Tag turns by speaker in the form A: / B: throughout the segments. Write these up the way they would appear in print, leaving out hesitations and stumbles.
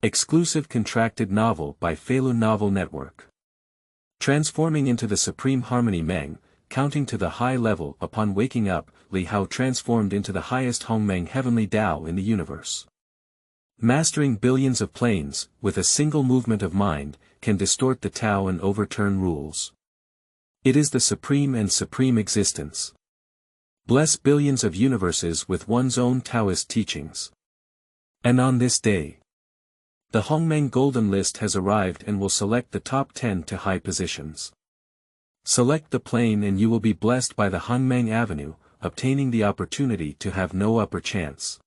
A: Exclusive contracted novel by Feilu Novel Network. Transforming into the Supreme Harmony Meng, counting to the high level upon waking up, Li Hao transformed into the highest Hongmeng Heavenly Dao in the universe. Mastering billions of planes, with a single movement of mind, can distort the Tao and overturn rules. It is the supreme and supreme existence. Bless billions of universes with one's own Taoist teachings. And on this day, the Hongmeng Golden List has arrived and will select the top 10 to high positions. Select the plane and you will be blessed by the Hongmeng Avenue, obtaining the opportunity to have no upper chance.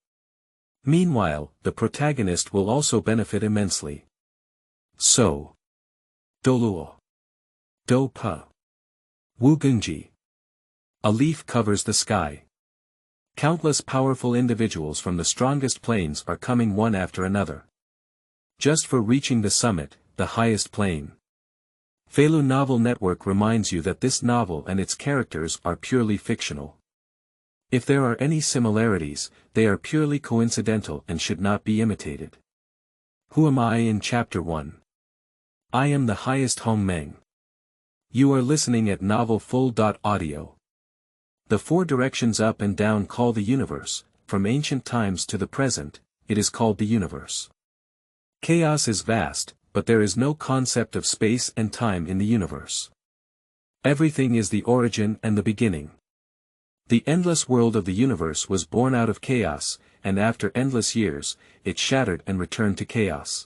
A: Meanwhile, the protagonist will also benefit immensely. So, Douluo. Do Pa. Wu Gengji. A leaf covers the sky. Countless powerful individuals from the strongest planes are coming one after another. Just for reaching the summit, the highest plane. Feilu Novel Network reminds you that this novel and its characters are purely fictional. If there are any similarities, they are purely coincidental and should not be imitated. Who am I in Chapter 1? I am the highest Hongmeng. You are listening at novelfull.audio. The four directions up and down call the universe, from ancient times to the present, it is called the universe. Chaos is vast, but there is no concept of space and time in the universe. Everything is the origin and the beginning. The endless world of the universe was born out of chaos, and after endless years, it shattered and returned to chaos.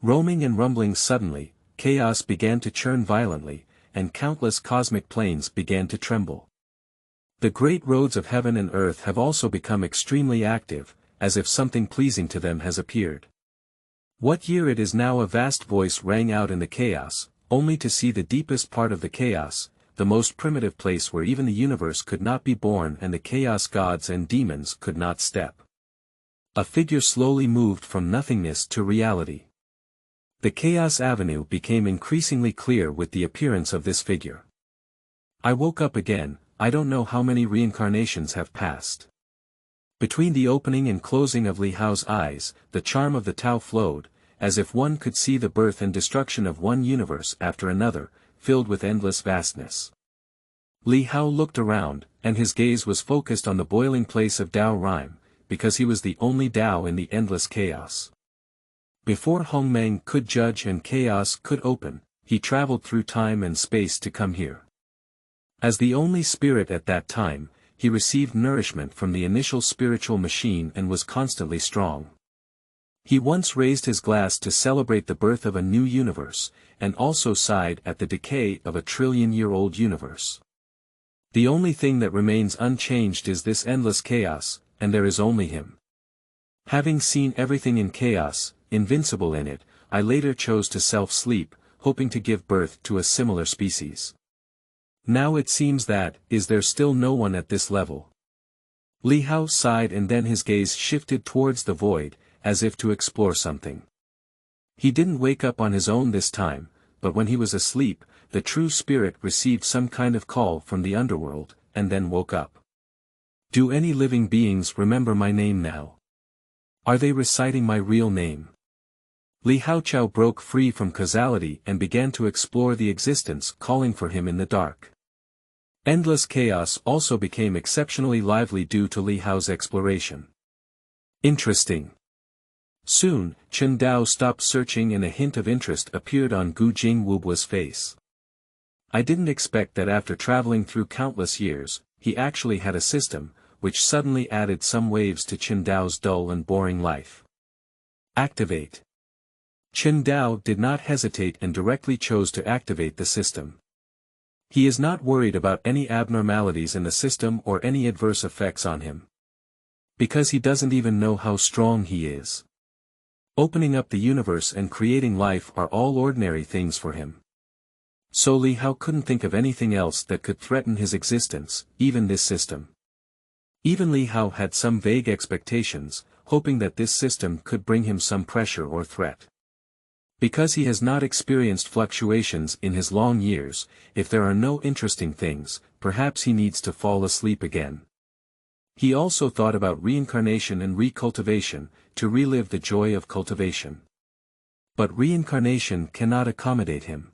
A: Roaming and rumbling suddenly, chaos began to churn violently, and countless cosmic planes began to tremble. The great roads of heaven and earth have also become extremely active, as if something pleasing to them has appeared. What year it is now, a vast voice rang out in the chaos, only to see the deepest part of the chaos, the most primitive place where even the universe could not be born and the chaos gods and demons could not step. A figure slowly moved from nothingness to reality. The Chaos Avenue became increasingly clear with the appearance of this figure. I woke up again, I don't know how many reincarnations have passed. Between the opening and closing of Li Hao's eyes, the charm of the Tao flowed, as if one could see the birth and destruction of one universe after another, filled with endless vastness. Li Hao looked around, and his gaze was focused on the boiling place of Dao Rhyme, because he was the only Dao in the endless chaos. Before Hongmeng could judge and chaos could open, he traveled through time and space to come here. As the only spirit at that time, he received nourishment from the initial spiritual machine and was constantly strong. He once raised his glass to celebrate the birth of a new universe, and also sighed at the decay of a trillion-year-old universe. The only thing that remains unchanged is this endless chaos, and there is only him. Having seen everything in chaos, invincible in it, I later chose to self-sleep, hoping to give birth to a similar species. Now it seems that, is there still no one at this level? Li Hao sighed and then his gaze shifted towards the void, as if to explore something. He didn't wake up on his own this time, but when he was asleep, the true spirit received some kind of call from the underworld, and then woke up. Do any living beings remember my name now? Are they reciting my real name? Li Haochao broke free from causality and began to explore the existence calling for him in the dark. Endless chaos also became exceptionally lively due to Li Hao's exploration. Interesting. Soon, Chen Dao stopped searching and a hint of interest appeared on Gu Jing Wubua's face. I didn't expect that after traveling through countless years, he actually had a system, which suddenly added some waves to Chen Dao's dull and boring life. Activate. Chen Dao did not hesitate and directly chose to activate the system. He is not worried about any abnormalities in the system or any adverse effects on him. Because he doesn't even know how strong he is. Opening up the universe and creating life are all ordinary things for him. So Li Hao couldn't think of anything else that could threaten his existence, even this system. Even Li Hao had some vague expectations, hoping that this system could bring him some pressure or threat. Because he has not experienced fluctuations in his long years, if there are no interesting things, perhaps he needs to fall asleep again. He also thought about reincarnation and recultivation, to relive the joy of cultivation. But reincarnation cannot accommodate him.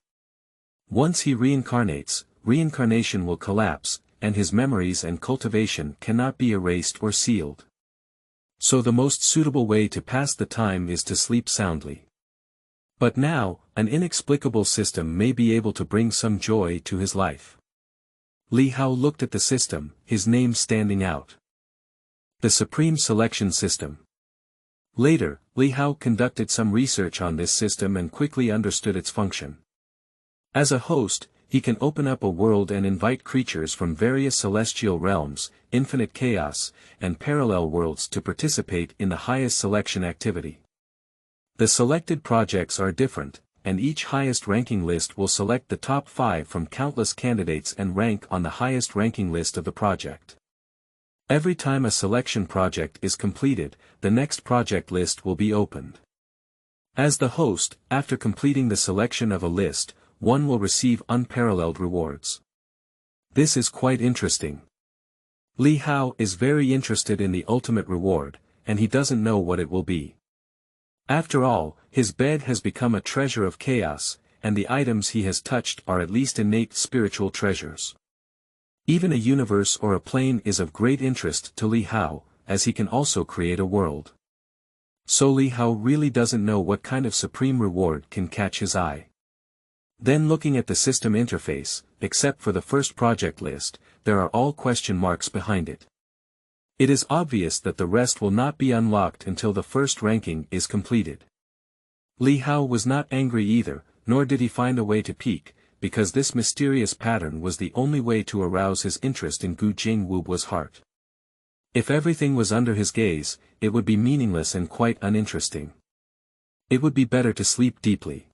A: Once he reincarnates, reincarnation will collapse, and his memories and cultivation cannot be erased or sealed. So the most suitable way to pass the time is to sleep soundly. But now, an inexplicable system may be able to bring some joy to his life. Li Hao looked at the system, his name standing out. The Supreme Selection System. Later, Li Hao conducted some research on this system and quickly understood its function. As a host, he can open up a world and invite creatures from various celestial realms, infinite chaos, and parallel worlds to participate in the highest selection activity. The selected projects are different, and each highest ranking list will select the top 5 from countless candidates and rank on the highest ranking list of the project. Every time a selection project is completed, the next project list will be opened. As the host, after completing the selection of a list, one will receive unparalleled rewards. This is quite interesting. Li Hao is very interested in the ultimate reward, and he doesn't know what it will be. After all, his bed has become a treasure of chaos, and the items he has touched are at least innate spiritual treasures. Even a universe or a plane is of great interest to Li Hao, as he can also create a world. So Li Hao really doesn't know what kind of supreme reward can catch his eye. Then looking at the system interface, except for the first project list, there are all question marks behind it. It is obvious that the rest will not be unlocked until the first ranking is completed. Li Hao was not angry either, nor did he find a way to peek, because this mysterious pattern was the only way to arouse his interest in Gu Jingwu's heart. If everything was under his gaze, it would be meaningless and quite uninteresting. It would be better to sleep deeply.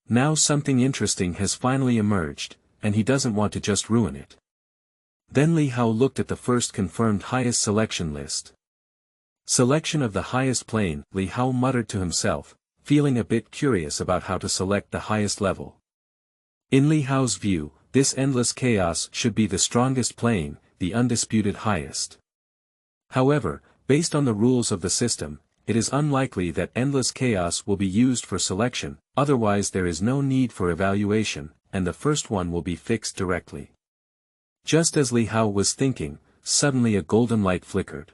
A: Now something interesting has finally emerged, and he doesn't want to just ruin it. Then Li Hao looked at the first confirmed highest selection list. Selection of the highest plane, Li Hao muttered to himself, feeling a bit curious about how to select the highest level. In Li Hao's view, this endless chaos should be the strongest plane, the undisputed highest. However, based on the rules of the system, it is unlikely that endless chaos will be used for selection, otherwise there is no need for evaluation, and the first one will be fixed directly. Just as Li Hao was thinking, suddenly a golden light flickered.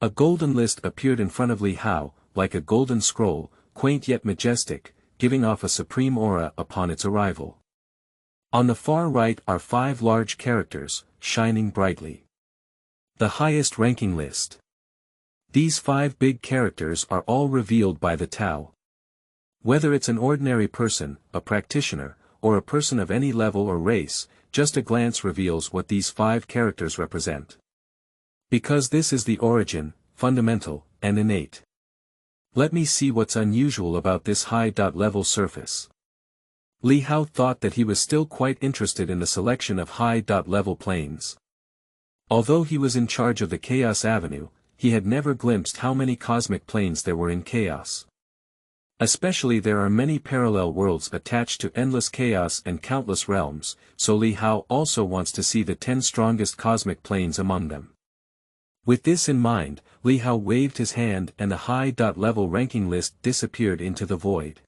A: A golden list appeared in front of Li Hao, like a golden scroll, quaint yet majestic, giving off a supreme aura upon its arrival. On the far right are 5 large characters, shining brightly. The highest ranking list. These 5 big characters are all revealed by the Tao. Whether it's an ordinary person, a practitioner, or a person of any level or race, just a glance reveals what these 5 characters represent. Because this is the origin, fundamental, and innate. Let me see what's unusual about this high-level surface. Li Hao thought that he was still quite interested in the selection of high-level planes. Although he was in charge of the Chaos Avenue, he had never glimpsed how many cosmic planes there were in chaos. Especially there are many parallel worlds attached to endless chaos and countless realms, so Li Hao also wants to see the 10 strongest cosmic planes among them. With this in mind, Li Hao waved his hand and the high-level ranking list disappeared into the void.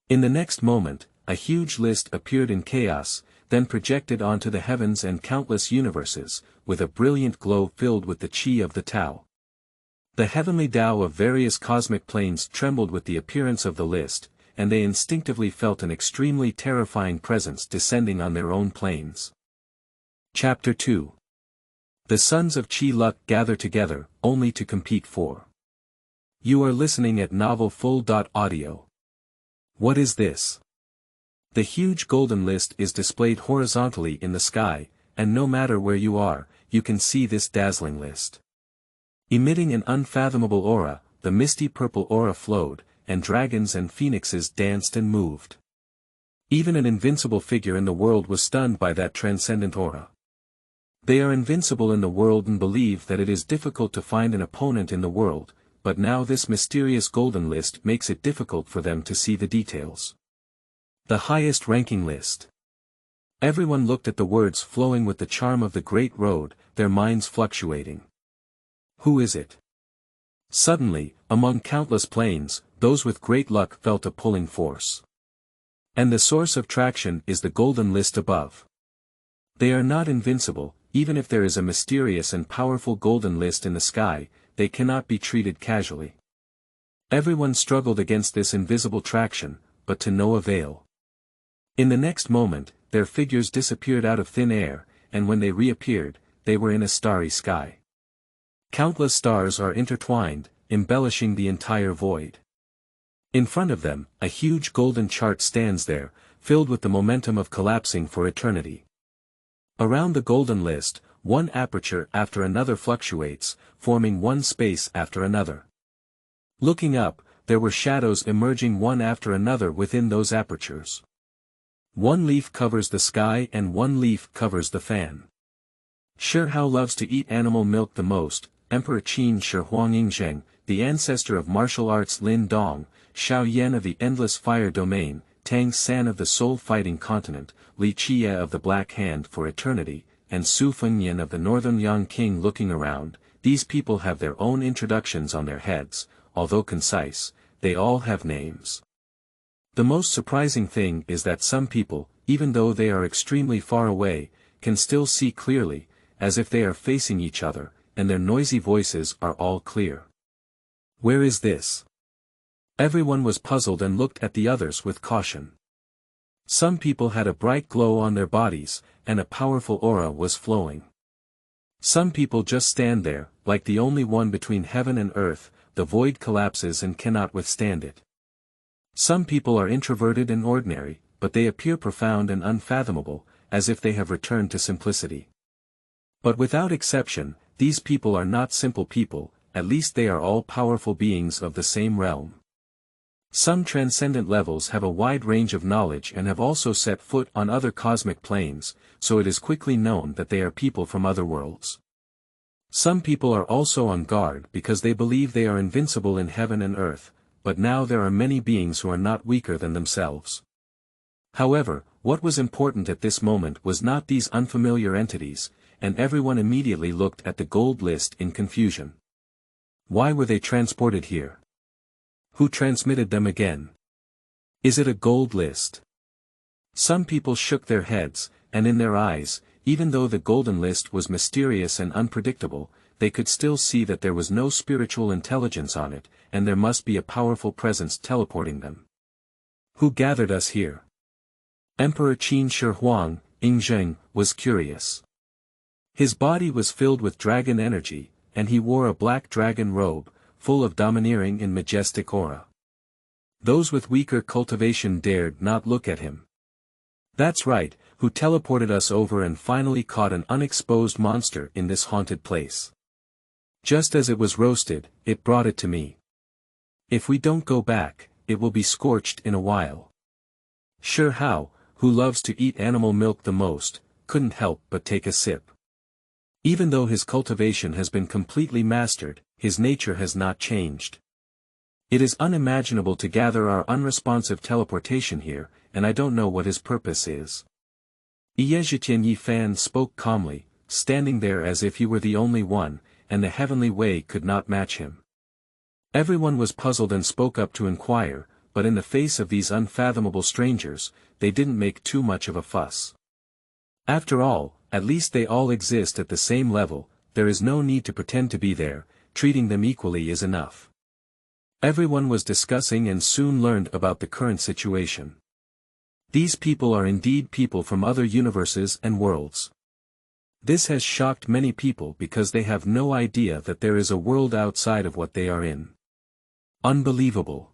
A: In the next moment, a huge list appeared in chaos, then projected onto the heavens and countless universes, with a brilliant glow filled with the qi of the Tao. The heavenly Dao of various cosmic planes trembled with the appearance of the list, and they instinctively felt an extremely terrifying presence descending on their own planes. Chapter 2. The sons of Qi Luck gather together, only to compete for. You are listening at novelfull.audio. What is this? The huge golden list is displayed horizontally in the sky, and no matter where you are, you can see this dazzling list. Emitting an unfathomable aura, the misty purple aura flowed, and dragons and phoenixes danced and moved. Even an invincible figure in the world was stunned by that transcendent aura. They are invincible in the world and believe that it is difficult to find an opponent in the world, but now this mysterious golden list makes it difficult for them to see the details. The highest ranking list. Everyone looked at the words flowing with the charm of the Great Road, their minds fluctuating. Who is it? Suddenly, among countless planes, those with great luck felt a pulling force. And the source of traction is the golden list above. They are not invincible, even if there is a mysterious and powerful golden list in the sky, they cannot be treated casually. Everyone struggled against this invisible traction, but to no avail. In the next moment, their figures disappeared out of thin air, and when they reappeared, they were in a starry sky. Countless stars are intertwined, embellishing the entire void. In front of them, a huge golden chart stands there, filled with the momentum of collapsing for eternity. Around the golden list, one aperture after another fluctuates, forming one space after another. Looking up, there were shadows emerging one after another within those apertures. One leaf covers the sky and one leaf covers the fan. Shi Hao loves to eat animal milk the most, Emperor Qin Shi Huang Yingzheng, the ancestor of martial arts Lin Dong, Xiao Yan of the endless fire domain, Tang San of the soul-fighting continent, Li Qie of the black hand for eternity, and Su Fengyan of the northern Yang King looking around. These people have their own introductions on their heads, although concise, they all have names. The most surprising thing is that some people, even though they are extremely far away, can still see clearly, as if they are facing each other, and their noisy voices are all clear. Where is this? Everyone was puzzled and looked at the others with caution. Some people had a bright glow on their bodies, and a powerful aura was flowing. Some people just stand there, like the only one between heaven and earth, the void collapses and cannot withstand it. Some people are introverted and ordinary, but they appear profound and unfathomable, as if they have returned to simplicity. But without exception, these people are not simple people, at least they are all powerful beings of the same realm. Some transcendent levels have a wide range of knowledge and have also set foot on other cosmic planes, so it is quickly known that they are people from other worlds. Some people are also on guard because they believe they are invincible in heaven and earth, but now there are many beings who are not weaker than themselves. However, what was important at this moment was not these unfamiliar entities, and everyone immediately looked at the gold list in confusion. Why were they transported here? Who transmitted them again? Is it a gold list? Some people shook their heads, and in their eyes, even though the golden list was mysterious and unpredictable, they could still see that there was no spiritual intelligence on it, and there must be a powerful presence teleporting them. Who gathered us here? Emperor Qin Shi Huang Yingzheng was curious. His body was filled with dragon energy, and he wore a black dragon robe, full of domineering and majestic aura. Those with weaker cultivation dared not look at him. That's right, who teleported us over and finally caught an unexposed monster in this haunted place. Just as it was roasted, it brought it to me. If we don't go back, it will be scorched in a while. Shi Hao, who loves to eat animal milk the most, couldn't help but take a sip. Even though his cultivation has been completely mastered, his nature has not changed. It is unimaginable to gather our unresponsive teleportation here, and I don't know what his purpose is. Yezhitian Yifan spoke calmly, standing there as if he were the only one, and the heavenly way could not match him. Everyone was puzzled and spoke up to inquire, but in the face of these unfathomable strangers, they didn't make too much of a fuss. After all, at least they all exist at the same level, there is no need to pretend to be there, treating them equally is enough. Everyone was discussing and soon learned about the current situation. These people are indeed people from other universes and worlds. This has shocked many people because they have no idea that there is a world outside of what they are in. Unbelievable.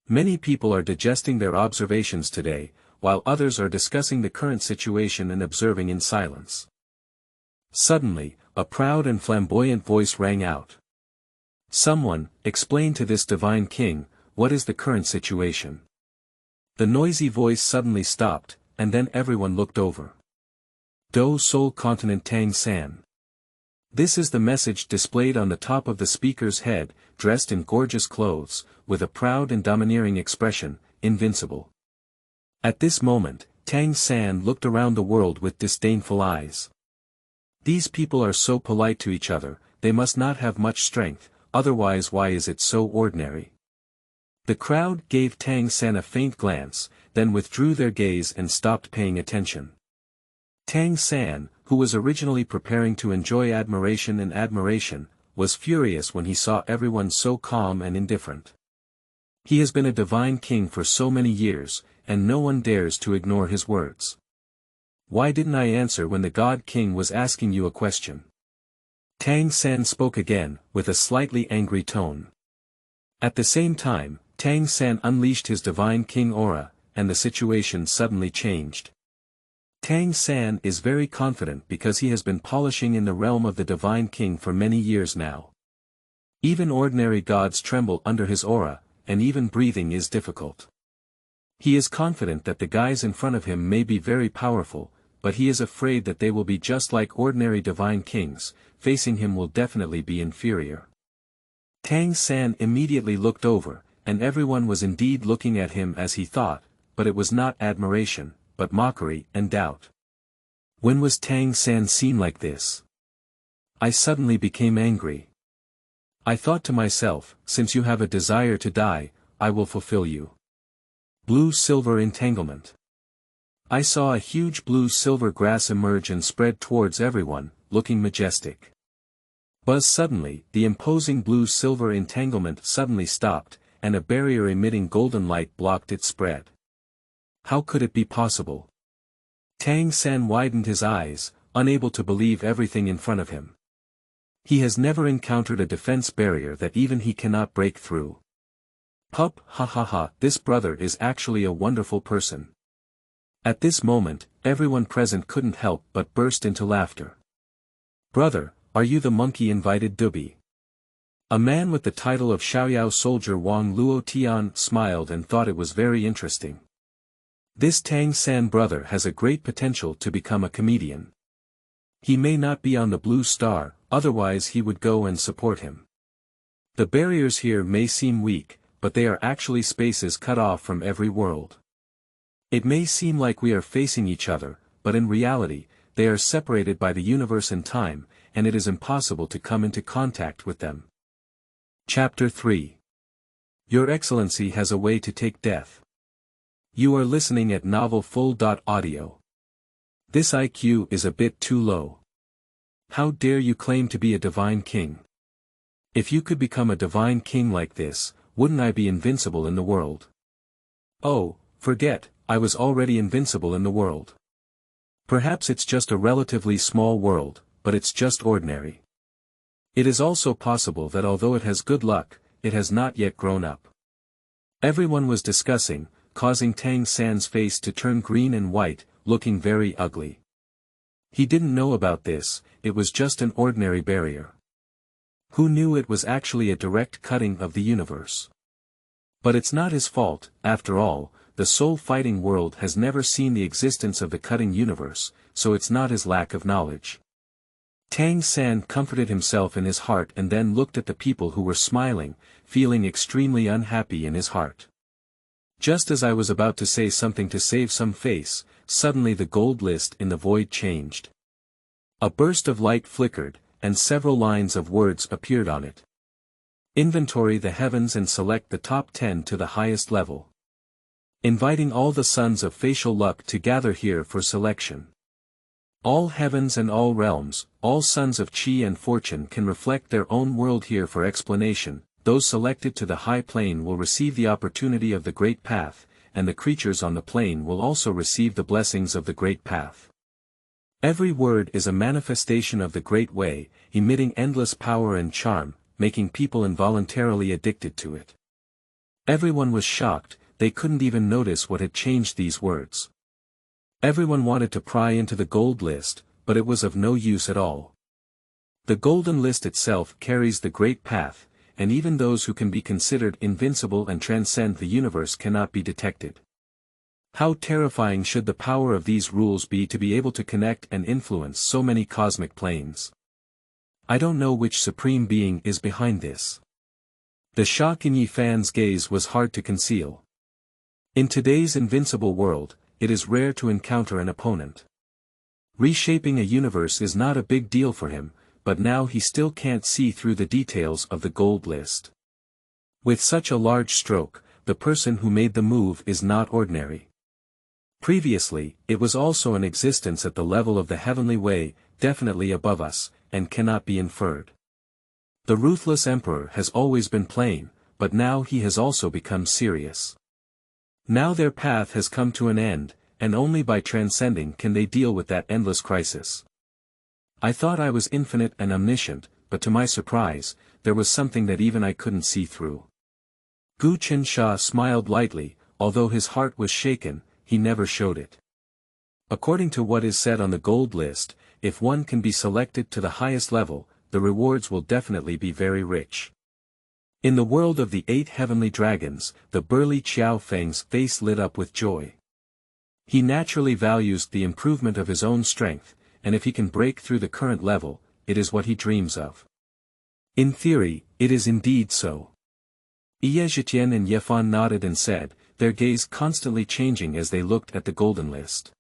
A: Many people are digesting their observations today, while others are discussing the current situation and observing in silence. Suddenly, a proud and flamboyant voice rang out. Someone, explain to this divine king, what is the current situation? The noisy voice suddenly stopped, and then everyone looked over. Do Seoul Continent Tang San. This is the message displayed on the top of the speaker's head, dressed in gorgeous clothes, with a proud and domineering expression, invincible. At this moment, Tang San looked around the world with disdainful eyes. These people are so polite to each other, they must not have much strength, otherwise why is it so ordinary? The crowd gave Tang San a faint glance, then withdrew their gaze and stopped paying attention. Tang San, who was originally preparing to enjoy admiration, was furious when he saw everyone so calm and indifferent. He has been a divine king for so many years, and no one dares to ignore his words. Why didn't I answer when the God King was asking you a question? Tang San spoke again, with a slightly angry tone. At the same time, Tang San unleashed his divine king aura, and the situation suddenly changed. Tang San is very confident because he has been polishing in the realm of the divine king for many years now. Even ordinary gods tremble under his aura, and even breathing is difficult. He is confident that the guys in front of him may be very powerful, but he is afraid that they will be just like ordinary divine kings, facing him will definitely be inferior. Tang San immediately looked over, and everyone was indeed looking at him as he thought, but it was not admiration, but mockery and doubt. When was Tang San seen like this? I suddenly became angry. I thought to myself, since you have a desire to die, I will fulfill you. Blue-silver entanglement. I saw a huge blue-silver grass emerge and spread towards everyone, looking majestic. Buzz suddenly, the imposing blue-silver entanglement suddenly stopped, and a barrier emitting golden light blocked its spread. How could it be possible? Tang San widened his eyes, unable to believe everything in front of him. He has never encountered a defense barrier that even he cannot break through. Pup, ha ha ha, this brother is actually a wonderful person. At this moment, everyone present couldn't help but burst into laughter. Brother, are you the monkey invited Dubi? A man with the title of Xiaoyao soldier Wang Luo Tian smiled and thought it was very interesting. This Tang San brother has a great potential to become a comedian. He may not be on the blue star, otherwise he would go and support him. The barriers here may seem weak, but they are actually spaces cut off from every world. It may seem like we are facing each other, but in reality, they are separated by the universe and time, and it is impossible to come into contact with them. Chapter 3. Your Excellency has a way to take death. You are listening at novelfull.audio. This IQ is a bit too low. How dare you claim to be a divine king? If you could become a divine king like this, wouldn't I be invincible in the world? Oh, forget, I was already invincible in the world. Perhaps it's just a relatively small world, but it's just ordinary. It is also possible that although it has good luck, it has not yet grown up. Everyone was discussing, causing Tang San's face to turn green and white, looking very ugly. He didn't know about this, it was just an ordinary barrier. Who knew it was actually a direct cutting of the universe? But it's not his fault, after all, the soul-fighting world has never seen the existence of the cutting universe, so it's not his lack of knowledge. Tang San comforted himself in his heart and then looked at the people who were smiling, feeling extremely unhappy in his heart. Just as I was about to say something to save some face, suddenly the gold list in the void changed. A burst of light flickered, and several lines of words appeared on it. Inventory the heavens and select the top 10 to the highest level. Inviting all the sons of facial luck to gather here for selection. All heavens and all realms, all sons of chi and fortune can reflect their own world here for explanation. Those selected to the high plane will receive the opportunity of the great path, and the creatures on the plane will also receive the blessings of the great path. Every word is a manifestation of the great way, emitting endless power and charm, making people involuntarily addicted to it. Everyone was shocked, they couldn't even notice what had changed these words. Everyone wanted to pry into the gold list, but it was of no use at all. The golden list itself carries the great path, and even those who can be considered invincible and transcend the universe cannot be detected. How terrifying should the power of these rules be to be able to connect and influence so many cosmic planes? I don't know which supreme being is behind this. The shock in Yi Fan's gaze was hard to conceal. In today's invincible world, it is rare to encounter an opponent. Reshaping a universe is not a big deal for him, but now he still can't see through the details of the gold list. With such a large stroke, the person who made the move is not ordinary. Previously, it was also an existence at the level of the heavenly way, definitely above us, and cannot be inferred. The ruthless emperor has always been plain, but now he has also become serious. Now their path has come to an end, and only by transcending can they deal with that endless crisis. I thought I was infinite and omniscient, but to my surprise, there was something that even I couldn't see through. Gu Qinsha smiled lightly, although his heart was shaken, he never showed it. According to what is said on the gold list, if one can be selected to the highest level, the rewards will definitely be very rich. In the world of the 8 heavenly dragons, the burly Qiao Feng's face lit up with joy. He naturally values the improvement of his own strength, and if he can break through the current level, it is what he dreams of. In theory, it is indeed so. Ye Zhitian and Ye Fan nodded and said, their gaze constantly changing as they looked at the golden list.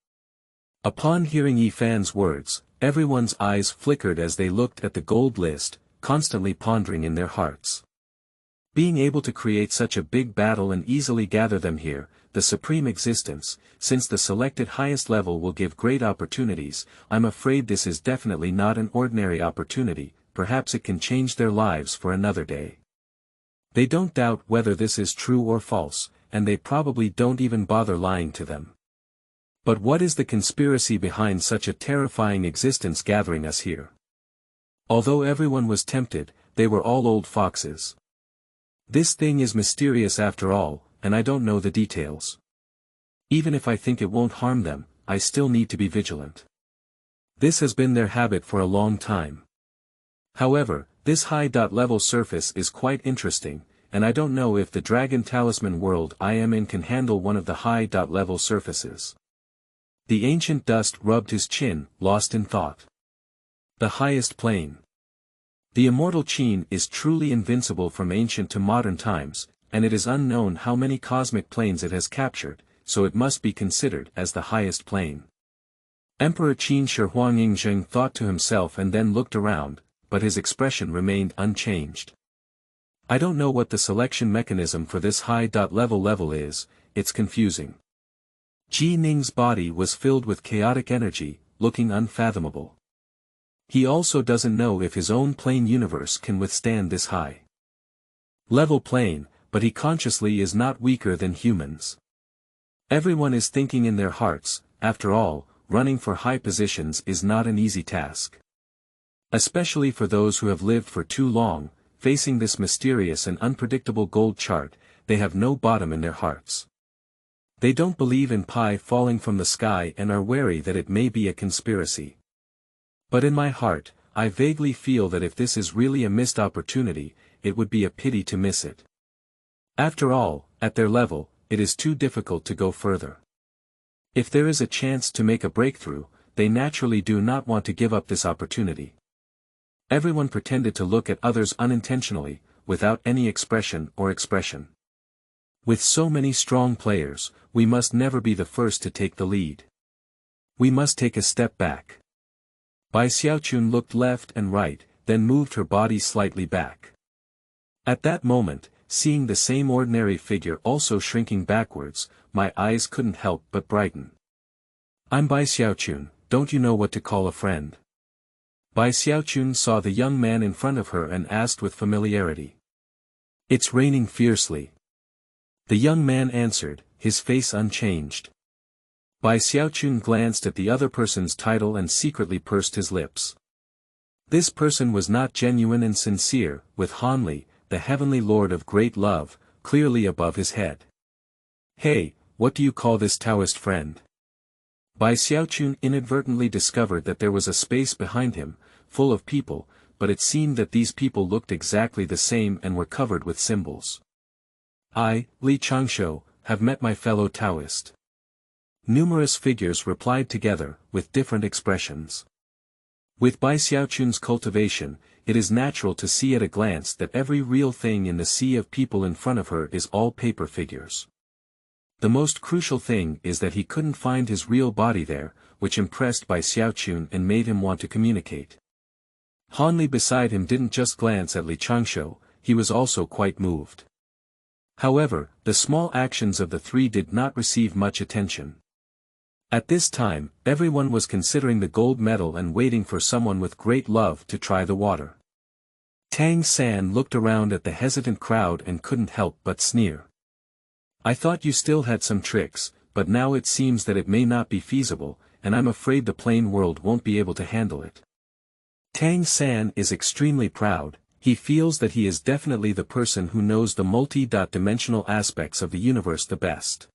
A: Upon hearing Yi Fan's words, everyone's eyes flickered as they looked at the gold list, constantly pondering in their hearts. Being able to create such a big battle and easily gather them here, the supreme existence, since the selected highest level will give great opportunities, I'm afraid this is definitely not an ordinary opportunity, perhaps it can change their lives for another day. They don't doubt whether this is true or false, and they probably don't even bother lying to them. But what is the conspiracy behind such a terrifying existence gathering us here? Although everyone was tempted, they were all old foxes. This thing is mysterious after all, and I don't know the details. Even if I think it won't harm them, I still need to be vigilant. This has been their habit for a long time. However, this high-level surface is quite interesting, and I don't know if the Dragon Talisman world I am in can handle one of the high-level surfaces. The ancient dust rubbed his chin, lost in thought. The highest plane. The immortal Qin is truly invincible from ancient to modern times, and it is unknown how many cosmic planes it has captured, so it must be considered as the highest plane. Emperor Qin Shi Huangyingzheng thought to himself and then looked around, but his expression remained unchanged. I don't know what the selection mechanism for this high-level is, it's confusing. Ji Ning's body was filled with chaotic energy, looking unfathomable. He also doesn't know if his own plane universe can withstand this high-level plane, but he consciously is not weaker than humans. Everyone is thinking in their hearts, after all, running for high positions is not an easy task. Especially for those who have lived for too long, facing this mysterious and unpredictable gold chart, they have no bottom in their hearts. They don't believe in pie falling from the sky and are wary that it may be a conspiracy. But in my heart, I vaguely feel that if this is really a missed opportunity, it would be a pity to miss it. After all, at their level, it is too difficult to go further. If there is a chance to make a breakthrough, they naturally do not want to give up this opportunity. Everyone pretended to look at others unintentionally, without any expression. With so many strong players, we must never be the first to take the lead. We must take a step back. Bai Xiaochun looked left and right, then moved her body slightly back. At that moment, seeing the same ordinary figure also shrinking backwards, my eyes couldn't help but brighten. I'm Bai Xiaochun, don't you know what to call a friend? Bai Xiaochun saw the young man in front of her and asked with familiarity. It's raining fiercely. The young man answered, his face unchanged. Bai Xiaochun glanced at the other person's title and secretly pursed his lips. This person was not genuine and sincere, with Hanli, the heavenly lord of great love, clearly above his head. Hey, what do you call this Taoist friend? Bai Xiaochun inadvertently discovered that there was a space behind him, full of people, but it seemed that these people looked exactly the same and were covered with symbols. I, Li Changshou, have met my fellow Taoist. Numerous figures replied together, with different expressions. With Bai Xiaochun's cultivation, it is natural to see at a glance that every real thing in the sea of people in front of her is all paper figures. The most crucial thing is that he couldn't find his real body there, which impressed Bai Xiaochun and made him want to communicate. Hanli beside him didn't just glance at Li Changshou, he was also quite moved. However, the small actions of the three did not receive much attention. At this time, everyone was considering the gold medal and waiting for someone with great love to try the water. Tang San looked around at the hesitant crowd and couldn't help but sneer. I thought you still had some tricks, but now it seems that it may not be feasible, and I'm afraid the plain world won't be able to handle it. Tang San is extremely proud. He feels that he is definitely the person who knows the multi-dimensional aspects of the universe the best.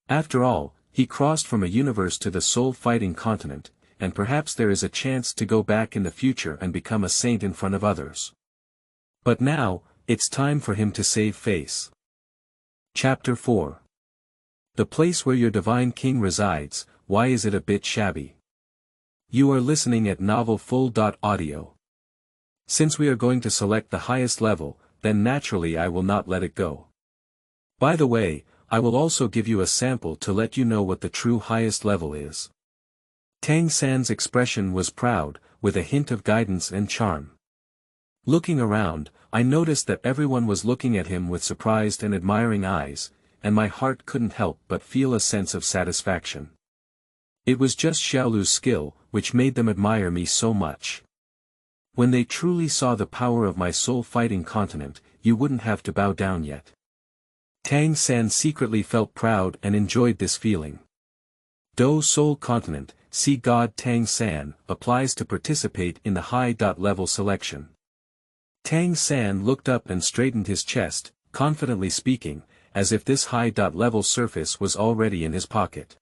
A: After all, he crossed from a universe to the soul-fighting continent, and perhaps there is a chance to go back in the future and become a saint in front of others. But now, it's time for him to save face. Chapter 4. The place where your divine king resides, why is it a bit shabby? You are listening at Novel Full.audio. Since we are going to select the highest level, then naturally I will not let it go. By the way, I will also give you a sample to let you know what the true highest level is. Tang San's expression was proud, with a hint of guidance and charm. Looking around, I noticed that everyone was looking at him with surprised and admiring eyes, and my heart couldn't help but feel a sense of satisfaction. It was just Xiaolu's skill, which made them admire me so much. When they truly saw the power of my soul-fighting continent, you wouldn't have to bow down yet. Tang San secretly felt proud and enjoyed this feeling. Do Soul Continent, Sea God Tang San, applies to participate in the high-level selection. Tang San looked up and straightened his chest, confidently speaking, as if this high-level surface was already in his pocket.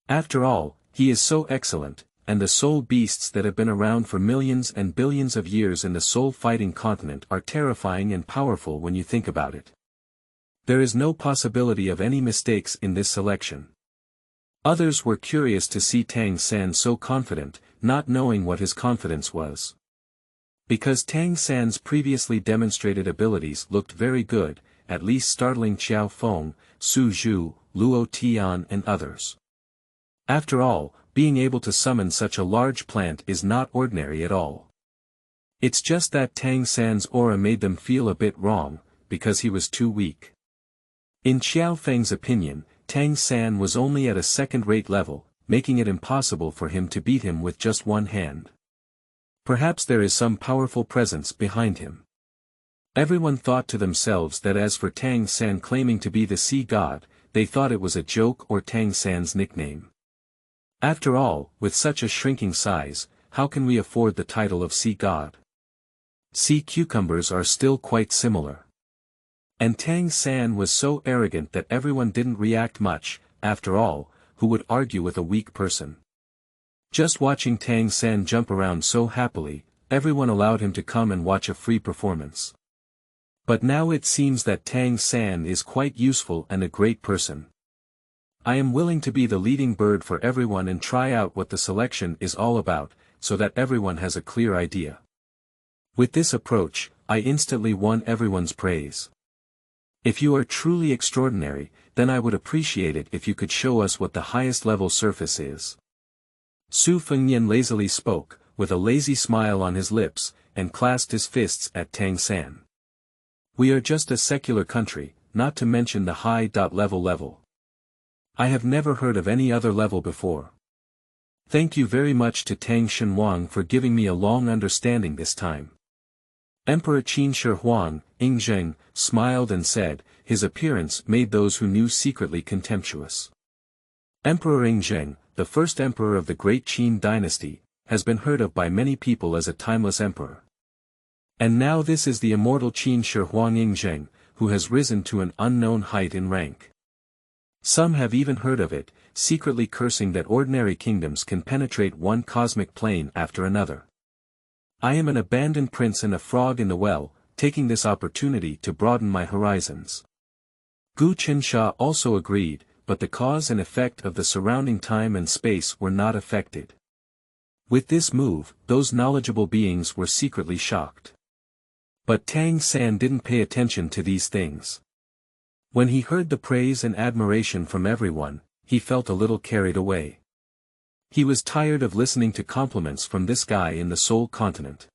A: After all, he is so excellent, and the soul beasts that have been around for millions and billions of years in the soul-fighting continent are terrifying and powerful when you think about it. There is no possibility of any mistakes in this selection. Others were curious to see Tang San so confident, not knowing what his confidence was. Because Tang San's previously demonstrated abilities looked very good, at least startling Qiao Feng, Su Zhu, Luo Tian and others. After all, being able to summon such a large plant is not ordinary at all. It's just that Tang San's aura made them feel a bit wrong, because he was too weak. In Qiao Feng's opinion, Tang San was only at a second-rate level, making it impossible for him to beat him with just one hand. Perhaps there is some powerful presence behind him. Everyone thought to themselves that as for Tang San claiming to be the sea god, they thought it was a joke or Tang San's nickname. After all, with such a shrinking size, how can we afford the title of sea god? Sea cucumbers are still quite similar. And Tang San was so arrogant that everyone didn't react much. After all, who would argue with a weak person? Just watching Tang San jump around so happily, everyone allowed him to come and watch a free performance. But now it seems that Tang San is quite useful and a great person. I am willing to be the leading bird for everyone and try out what the selection is all about, so that everyone has a clear idea. With this approach, I instantly won everyone's praise. If you are truly extraordinary, then I would appreciate it if you could show us what the highest level surface is. Su Fengnian lazily spoke, with a lazy smile on his lips, and clasped his fists at Tang San. We are just a secular country, not to mention the high-level. I have never heard of any other level before. Thank you very much to Tang Shenhuang for giving me a long understanding this time. Emperor Qin Shi Huang, Yingzheng, smiled and said, his appearance made those who knew secretly contemptuous. Emperor Yingzheng, the first emperor of the great Qin dynasty, has been heard of by many people as a timeless emperor. And now this is the immortal Qin Shi Huang Yingzheng, who has risen to an unknown height in rank. Some have even heard of it, secretly cursing that ordinary kingdoms can penetrate one cosmic plane after another. I am an abandoned prince and a frog in the well, taking this opportunity to broaden my horizons. Gu Qinsha also agreed, but the cause and effect of the surrounding time and space were not affected. With this move, those knowledgeable beings were secretly shocked. But Tang San didn't pay attention to these things. When he heard the praise and admiration from everyone, he felt a little carried away. He was tired of listening to compliments from this guy in the Soul Continent.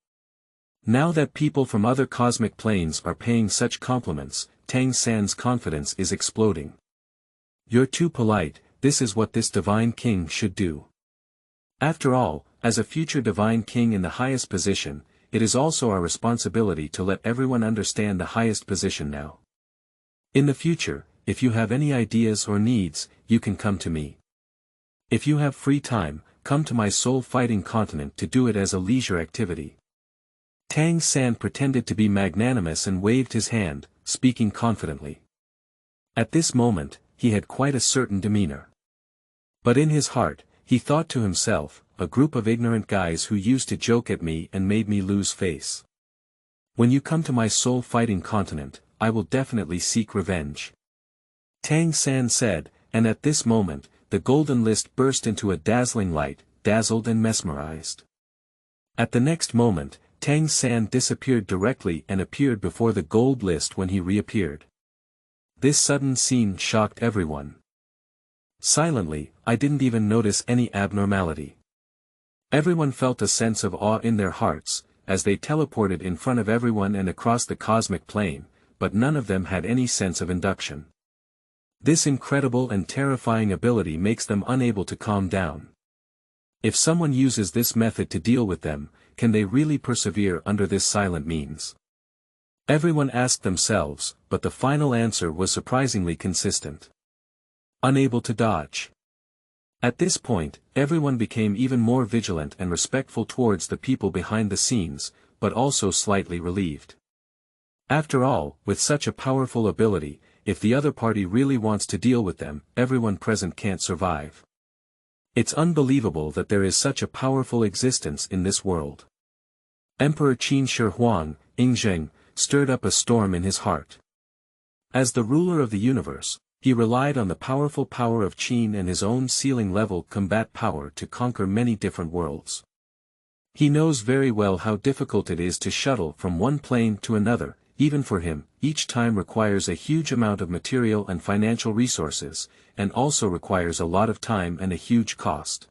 A: Now that people from other cosmic planes are paying such compliments, Tang San's confidence is exploding. You're too polite, this is what this divine king should do. After all, as a future divine king in the highest position, it is also our responsibility to let everyone understand the highest position now. In the future, if you have any ideas or needs, you can come to me. If you have free time, come to my soul-fighting continent to do it as a leisure activity. Tang San pretended to be magnanimous and waved his hand, speaking confidently. At this moment, he had quite a certain demeanor. But in his heart, he thought to himself, a group of ignorant guys who used to joke at me and made me lose face. When you come to my soul-fighting continent, I will definitely seek revenge. Tang San said, and at this moment, the golden list burst into a dazzling light, dazzled and mesmerized. At the next moment, Tang San disappeared directly and appeared before the gold list when he reappeared. This sudden scene shocked everyone. Silently, I didn't even notice any abnormality. Everyone felt a sense of awe in their hearts, as they teleported in front of everyone and across the cosmic plane, but none of them had any sense of induction. This incredible and terrifying ability makes them unable to calm down. If someone uses this method to deal with them, can they really persevere under this silent means? Everyone asked themselves, but the final answer was surprisingly consistent. Unable to dodge. At this point, everyone became even more vigilant and respectful towards the people behind the scenes, but also slightly relieved. After all, with such a powerful ability, if the other party really wants to deal with them, everyone present can't survive. It's unbelievable that there is such a powerful existence in this world. Emperor Qin Shi Huang, Yingzheng, stirred up a storm in his heart. As the ruler of the universe, he relied on the powerful power of Qin and his own ceiling-level combat power to conquer many different worlds. He knows very well how difficult it is to shuttle from one plane to another. Even for him, each time requires a huge amount of material and financial resources, and also requires a lot of time and a huge cost.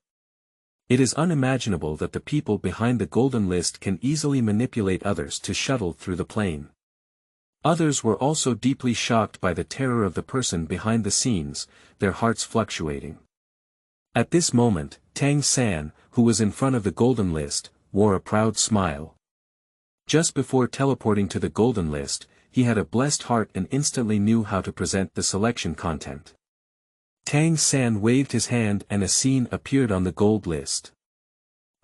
A: It is unimaginable that the people behind the golden list can easily manipulate others to shuttle through the plane. Others were also deeply shocked by the terror of the person behind the scenes, their hearts fluctuating. At this moment, Tang San, who was in front of the golden list, wore a proud smile. Just before teleporting to the golden list, he had a blessed heart and instantly knew how to present the selection content. Tang San waved his hand and a scene appeared on the gold list.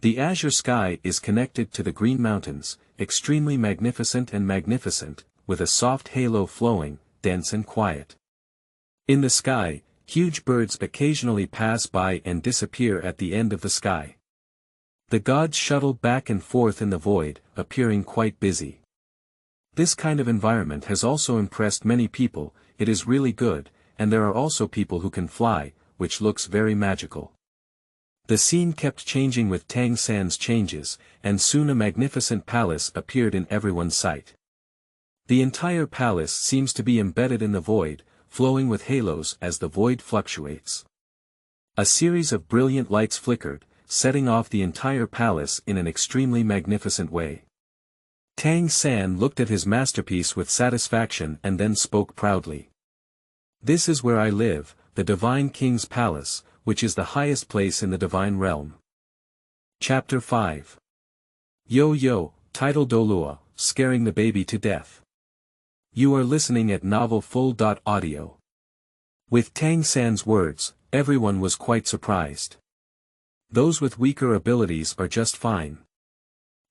A: The azure sky is connected to the green mountains, extremely magnificent and magnificent, with a soft halo flowing, dense and quiet. In the sky, huge birds occasionally pass by and disappear at the end of the sky. The gods shuttle back and forth in the void, appearing quite busy. This kind of environment has also impressed many people, it is really good, and there are also people who can fly, which looks very magical. The scene kept changing with Tang San's changes, and soon a magnificent palace appeared in everyone's sight. The entire palace seems to be embedded in the void, flowing with halos as the void fluctuates. A series of brilliant lights flickered, setting off the entire palace in an extremely magnificent way. Tang San looked at his masterpiece with satisfaction and then spoke proudly. This is where I live, the Divine King's Palace, which is the highest place in the Divine Realm. Chapter 5. Yo, title Douluo, Scaring the Baby to Death. You are listening at novelfull.audio. With Tang San's words, everyone was quite surprised. Those with weaker abilities are just fine.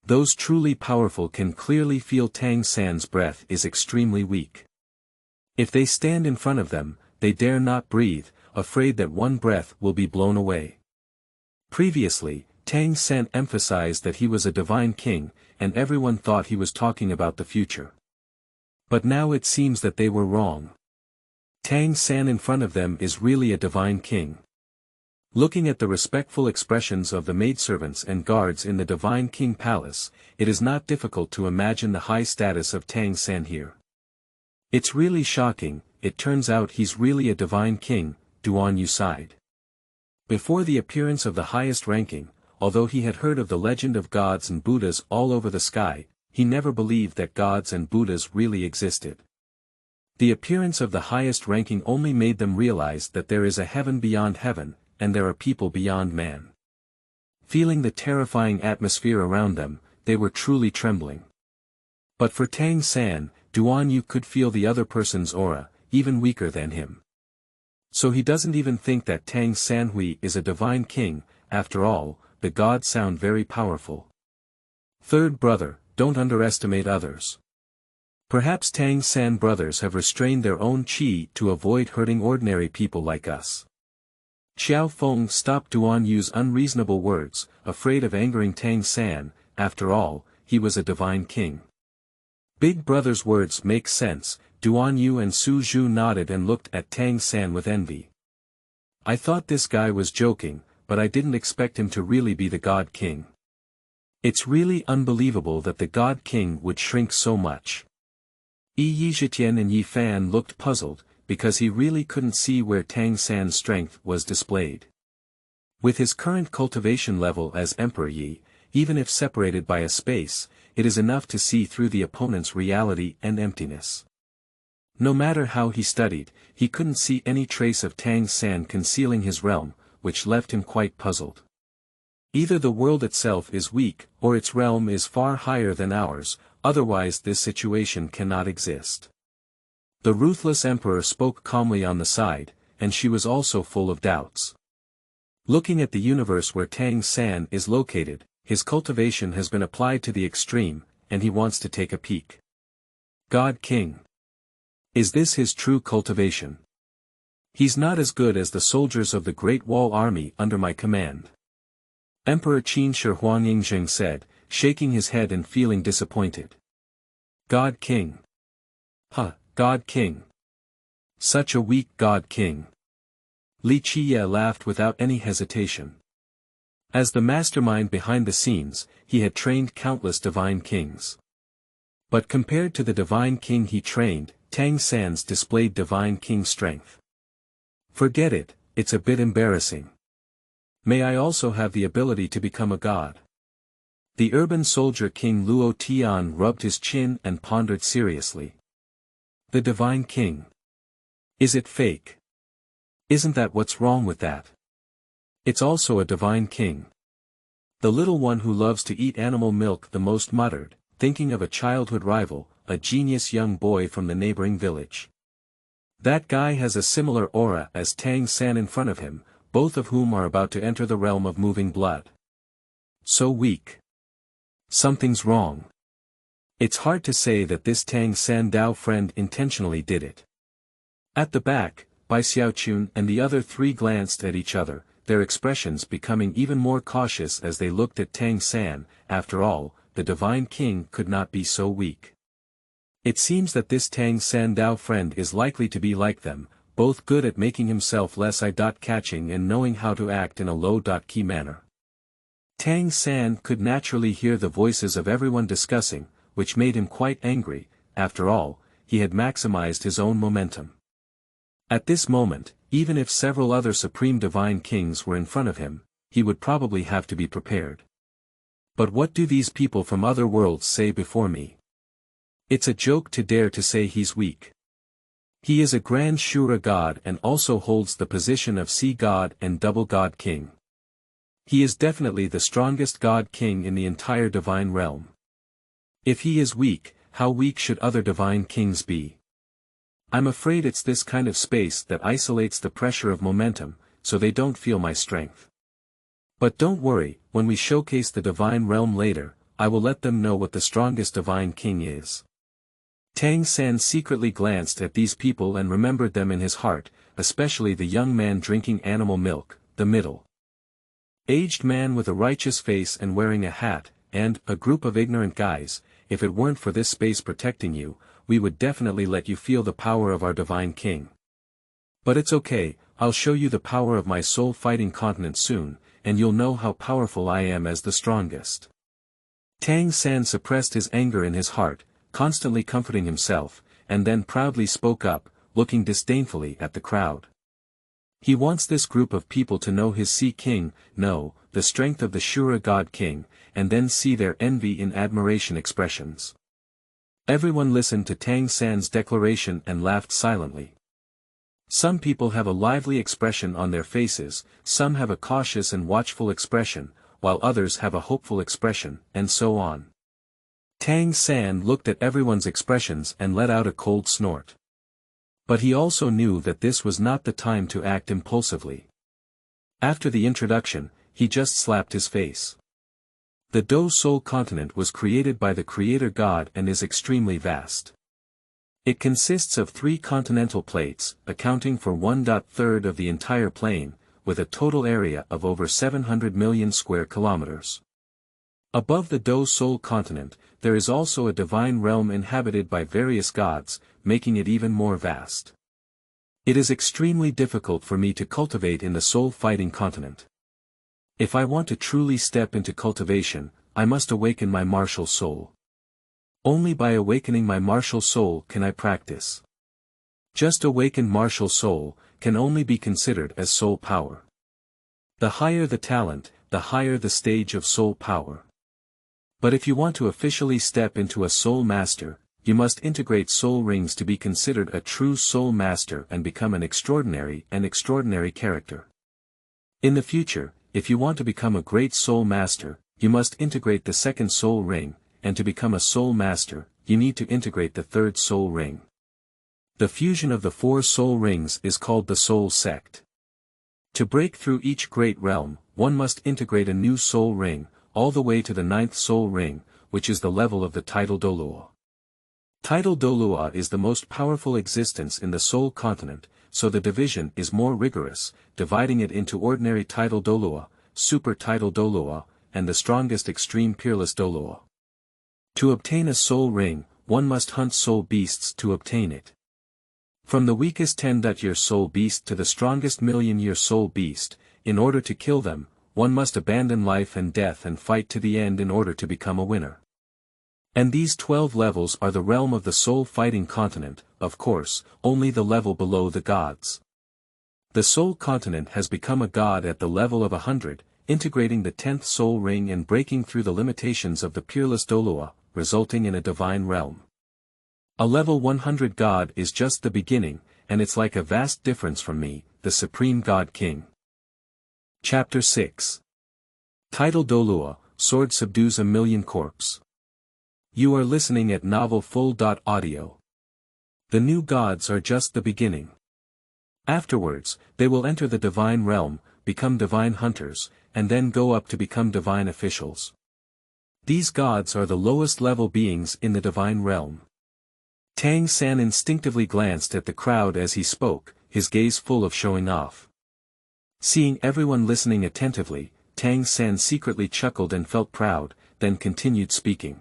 A: Those truly powerful can clearly feel Tang San's breath is extremely weak. If they stand in front of them, they dare not breathe, afraid that one breath will be blown away. Previously, Tang San emphasized that he was a divine king, and everyone thought he was talking about the future. But now it seems that they were wrong. Tang San in front of them is really a divine king. Looking at the respectful expressions of the maidservants and guards in the Divine King Palace, it is not difficult to imagine the high status of Tang San here. It's really shocking, it turns out he's really a divine king, Duan sighed. Before the appearance of the highest ranking, although he had heard of the legend of gods and Buddhas all over the sky, he never believed that gods and Buddhas really existed. The appearance of the highest ranking only made them realize that there is a heaven beyond heaven, and there are people beyond man. Feeling the terrifying atmosphere around them, they were truly trembling. But for Tang San, Duan could feel the other person's aura, even weaker than him. So he doesn't even think that Tang Sanhui is a divine king. After all, the gods sound very powerful. Third brother, don't underestimate others. Perhaps Tang San brothers have restrained their own qi to avoid hurting ordinary people like us. Xiao Feng stopped Duan Yu's unreasonable words, afraid of angering Tang San. After all, he was a divine king. Big brother's words make sense. Duan Yu and Su Zhu nodded and looked at Tang San with envy. I thought this guy was joking, but I didn't expect him to really be the God King. It's really unbelievable that the God King would shrink so much. Yi Zhitian and Yi Fan looked puzzled, because he really couldn't see where Tang San's strength was displayed. With his current cultivation level as Emperor Yi, even if separated by a space, it is enough to see through the opponent's reality and emptiness. No matter how he studied, he couldn't see any trace of Tang San concealing his realm, which left him quite puzzled. Either the world itself is weak, or its realm is far higher than ours, otherwise this situation cannot exist. The ruthless emperor spoke calmly on the side, and she was also full of doubts. Looking at the universe where Tang San is located, his cultivation has been applied to the extreme, and he wants to take a peek. God King. Is this his true cultivation? He's not as good as the soldiers of the Great Wall Army under my command. Emperor Qin Shi Huangyingzheng said, shaking his head and feeling disappointed. God King. God King. Such a weak God King. Li Qiye laughed without any hesitation. As the mastermind behind the scenes, he had trained countless divine kings. But compared to the divine king he trained, Tang San's displayed divine king strength. Forget it, it's a bit embarrassing. May I also have the ability to become a god? The urban soldier King Luo Tian rubbed his chin and pondered seriously. The divine king. Is it fake? Isn't that what's wrong with that? It's also a divine king. The little one who loves to eat animal milk the most muttered, thinking of a childhood rival, a genius young boy from the neighboring village. That guy has a similar aura as Tang San in front of him, both of whom are about to enter the realm of moving blood. So weak. Something's wrong. It's hard to say that this Tang San Dao friend intentionally did it. At the back, Bai Xiaochun and the other three glanced at each other, their expressions becoming even more cautious as they looked at Tang San. After all, the divine king could not be so weak. It seems that this Tang San Dao friend is likely to be like them, both good at making himself less eye-catching and knowing how to act in a low-key manner. Tang San could naturally hear the voices of everyone discussing, which made him quite angry. After all, he had maximized his own momentum. At this moment, even if several other supreme divine kings were in front of him, he would probably have to be prepared. But what do these people from other worlds say before me? It's a joke to dare to say he's weak. He is a grand Shura god and also holds the position of sea god and double god king. He is definitely the strongest god king in the entire divine realm. If he is weak, how weak should other divine kings be? I'm afraid it's this kind of space that isolates the pressure of momentum, so they don't feel my strength. But don't worry, when we showcase the divine realm later, I will let them know what the strongest divine king is. Tang San secretly glanced at these people and remembered them in his heart, especially the young man drinking animal milk, the middle-aged man with a righteous face and wearing a hat, and a group of ignorant guys. If it weren't for this space protecting you, we would definitely let you feel the power of our divine king. But it's okay, I'll show you the power of my soul-fighting continent soon, and you'll know how powerful I am as the strongest. Tang San suppressed his anger in his heart, constantly comforting himself, and then proudly spoke up, looking disdainfully at the crowd. He wants this group of people to know his Sea King, know the strength of the Shura God King, and then see their envy in admiration expressions. Everyone listened to Tang San's declaration and laughed silently. Some people have a lively expression on their faces, some have a cautious and watchful expression, while others have a hopeful expression, and so on. Tang San looked at everyone's expressions and let out a cold snort. But he also knew that this was not the time to act impulsively. After the introduction, he just slapped his face. The Do Soul continent was created by the Creator God and is extremely vast. It consists of 3 continental plates, accounting for 1/3 of the entire plane, with a total area of over 700 million square kilometers. Above the Do Soul continent, there is also a divine realm inhabited by various gods, making it even more vast. It is extremely difficult for me to cultivate in the soul-fighting continent. If I want to truly step into cultivation, I must awaken my martial soul. Only by awakening my martial soul can I practice. Just awakened martial soul can only be considered as soul power. The higher the talent, the higher the stage of soul power. But if you want to officially step into a soul master, you must integrate soul rings to be considered a true soul master and become an extraordinary character. In the future, if you want to become a great soul master, you must integrate the 2nd soul ring, and to become a soul master, you need to integrate the 3rd soul ring. The fusion of the 4 soul rings is called the soul sect. To break through each great realm, one must integrate a new soul ring, all the way to the 9th soul ring, which is the level of the title Douluo. Title Douluo is the most powerful existence in the soul continent, so the division is more rigorous, dividing it into ordinary title Douluo, super title Douluo, and the strongest extreme peerless Douluo. To obtain a soul ring, one must hunt soul beasts to obtain it. From the weakest 10-year soul beast to the strongest million-year soul beast, in order to kill them, one must abandon life and death and fight to the end in order to become a winner. And these 12 levels are the realm of the soul-fighting continent, of course, only the level below the gods. The soul continent has become a god at the level of 100, integrating the 10th soul ring and breaking through the limitations of the peerless Douluo, resulting in a divine realm. A level 100 god is just the beginning, and it's like a vast difference from me, the Supreme God King. Chapter 6. Title Douluo, Sword Subdues a Million Corpse. You are listening at Novel Full.audio. The new gods are just the beginning. Afterwards, they will enter the divine realm, become divine hunters, and then go up to become divine officials. These gods are the lowest level beings in the divine realm. Tang San instinctively glanced at the crowd as he spoke, his gaze full of showing off. Seeing everyone listening attentively, Tang San secretly chuckled and felt proud, then continued speaking.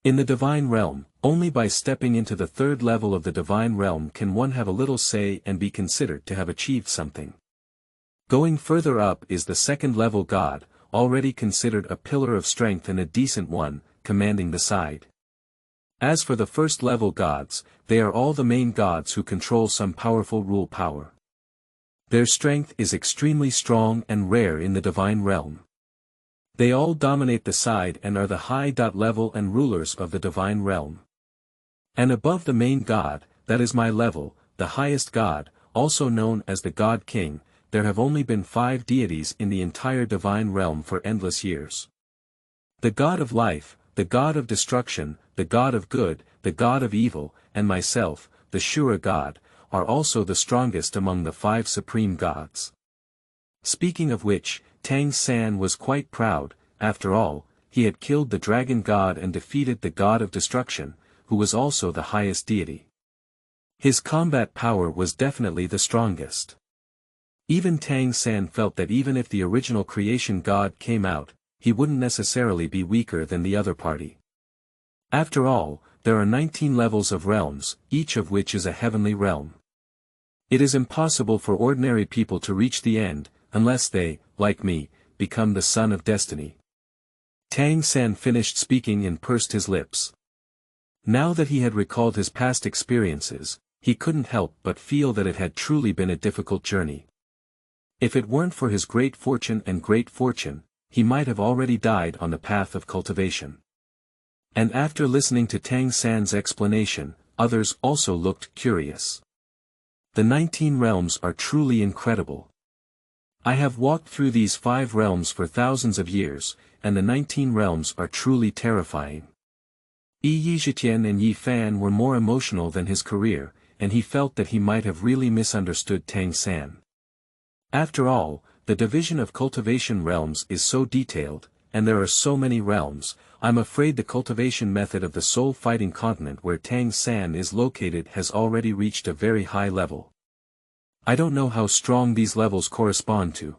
A: In the divine realm, only by stepping into the 3rd level of the divine realm can one have a little say and be considered to have achieved something. Going further up is the 2nd level god, already considered a pillar of strength and a decent one, commanding the side. As for the 1st level gods, they are all the main gods who control some powerful rule power. Their strength is extremely strong and rare in the divine realm. They all dominate the side and are the high level and rulers of the divine realm. And above the main god, that is my level, the highest god, also known as the God King, there have only been 5 deities in the entire divine realm for endless years. The God of life, the God of destruction, the God of good, the God of evil, and myself, the Shura God, are also the strongest among the 5 supreme gods. Speaking of which, Tang San was quite proud. After all, he had killed the dragon god and defeated the god of destruction, who was also the highest deity. His combat power was definitely the strongest. Even Tang San felt that even if the original creation god came out, he wouldn't necessarily be weaker than the other party. After all, there are 19 levels of realms, each of which is a heavenly realm. It is impossible for ordinary people to reach the end, unless they, like me, become the son of destiny. Tang San finished speaking and pursed his lips. Now that he had recalled his past experiences, he couldn't help but feel that it had truly been a difficult journey. If it weren't for his great fortune, he might have already died on the path of cultivation. And after listening to Tang San's explanation, others also looked curious. The 19 realms are truly incredible. I have walked through these 5 realms for thousands of years, and the 19 realms are truly terrifying. Yi Zhitian and Yi Fan were more emotional than his career, and he felt that he might have really misunderstood Tang San. After all, the division of cultivation realms is so detailed, and there are so many realms. I'm afraid the cultivation method of the soul fighting continent where Tang San is located has already reached a very high level. I don't know how strong these levels correspond to.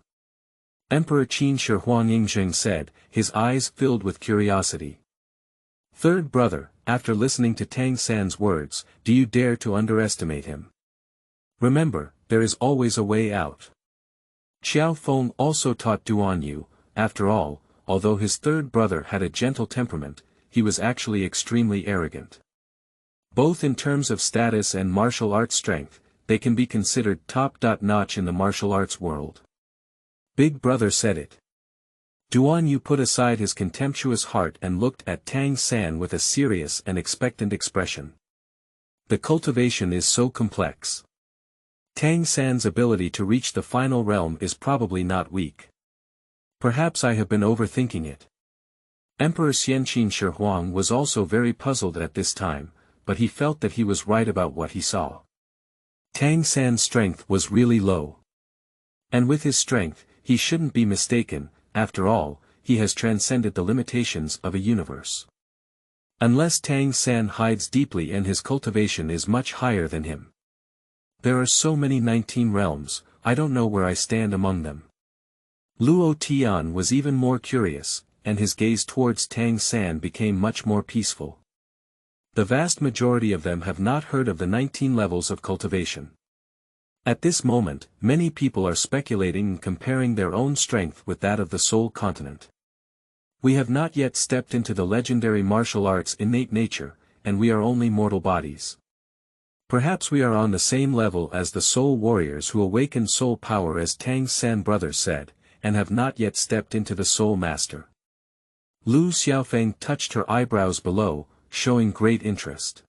A: Emperor Qin Shi Huang Yingzheng said, his eyes filled with curiosity. Third brother, after listening to Tang San's words, do you dare to underestimate him? Remember, there is always a way out. Xiao Feng also taught Duan Yu, after all, although his third brother had a gentle temperament, he was actually extremely arrogant. Both in terms of status and martial arts strength, they can be considered top-notch in the martial arts world. Big brother said it. Duan Yu put aside his contemptuous heart and looked at Tang San with a serious and expectant expression. The cultivation is so complex. Tang San's ability to reach the final realm is probably not weak. Perhaps I have been overthinking it. Emperor Xianqin Shi Huang was also very puzzled at this time, but he felt that he was right about what he saw. Tang San's strength was really low. And with his strength, he shouldn't be mistaken, after all, he has transcended the limitations of a universe. Unless Tang San hides deeply and his cultivation is much higher than him. There are so many 19 realms, I don't know where I stand among them. Luo Tian was even more curious, and his gaze towards Tang San became much more peaceful. The vast majority of them have not heard of the 19 levels of cultivation. At this moment, many people are speculating and comparing their own strength with that of the soul continent. We have not yet stepped into the legendary martial arts' innate nature, and we are only mortal bodies. Perhaps we are on the same level as the soul warriors who awakened soul power, as Tang San brothers said, and have not yet stepped into the soul master. Lu Xiaofeng touched her eyebrows below, showing great interest.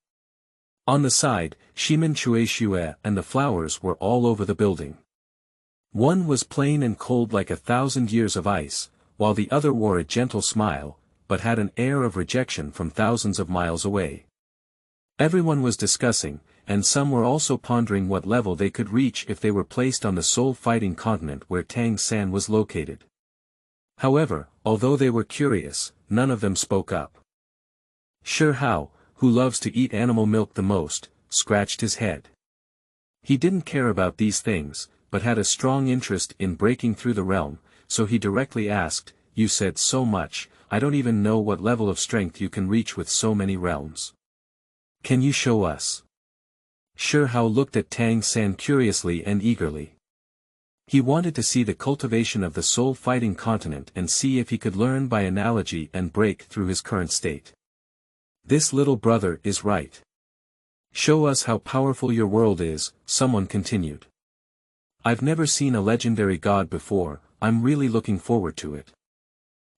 A: On the side, Shimen Chueshue and the flowers were all over the building. One was plain and cold like 1,000 years of ice, while the other wore a gentle smile, but had an air of rejection from thousands of miles away. Everyone was discussing, and some were also pondering what level they could reach if they were placed on the soul-fighting continent where Tang San was located. However, although they were curious, none of them spoke up. Shi Hao, who loves to eat animal milk the most, scratched his head. He didn't care about these things, but had a strong interest in breaking through the realm, so he directly asked, "You said so much, I don't even know what level of strength you can reach with so many realms. Can you show us?" Shi Hao looked at Tang San curiously and eagerly. He wanted to see the cultivation of the soul-fighting continent and see if he could learn by analogy and break through his current state. This little brother is right. Show us how powerful your world is, someone continued. I've never seen a legendary god before, I'm really looking forward to it.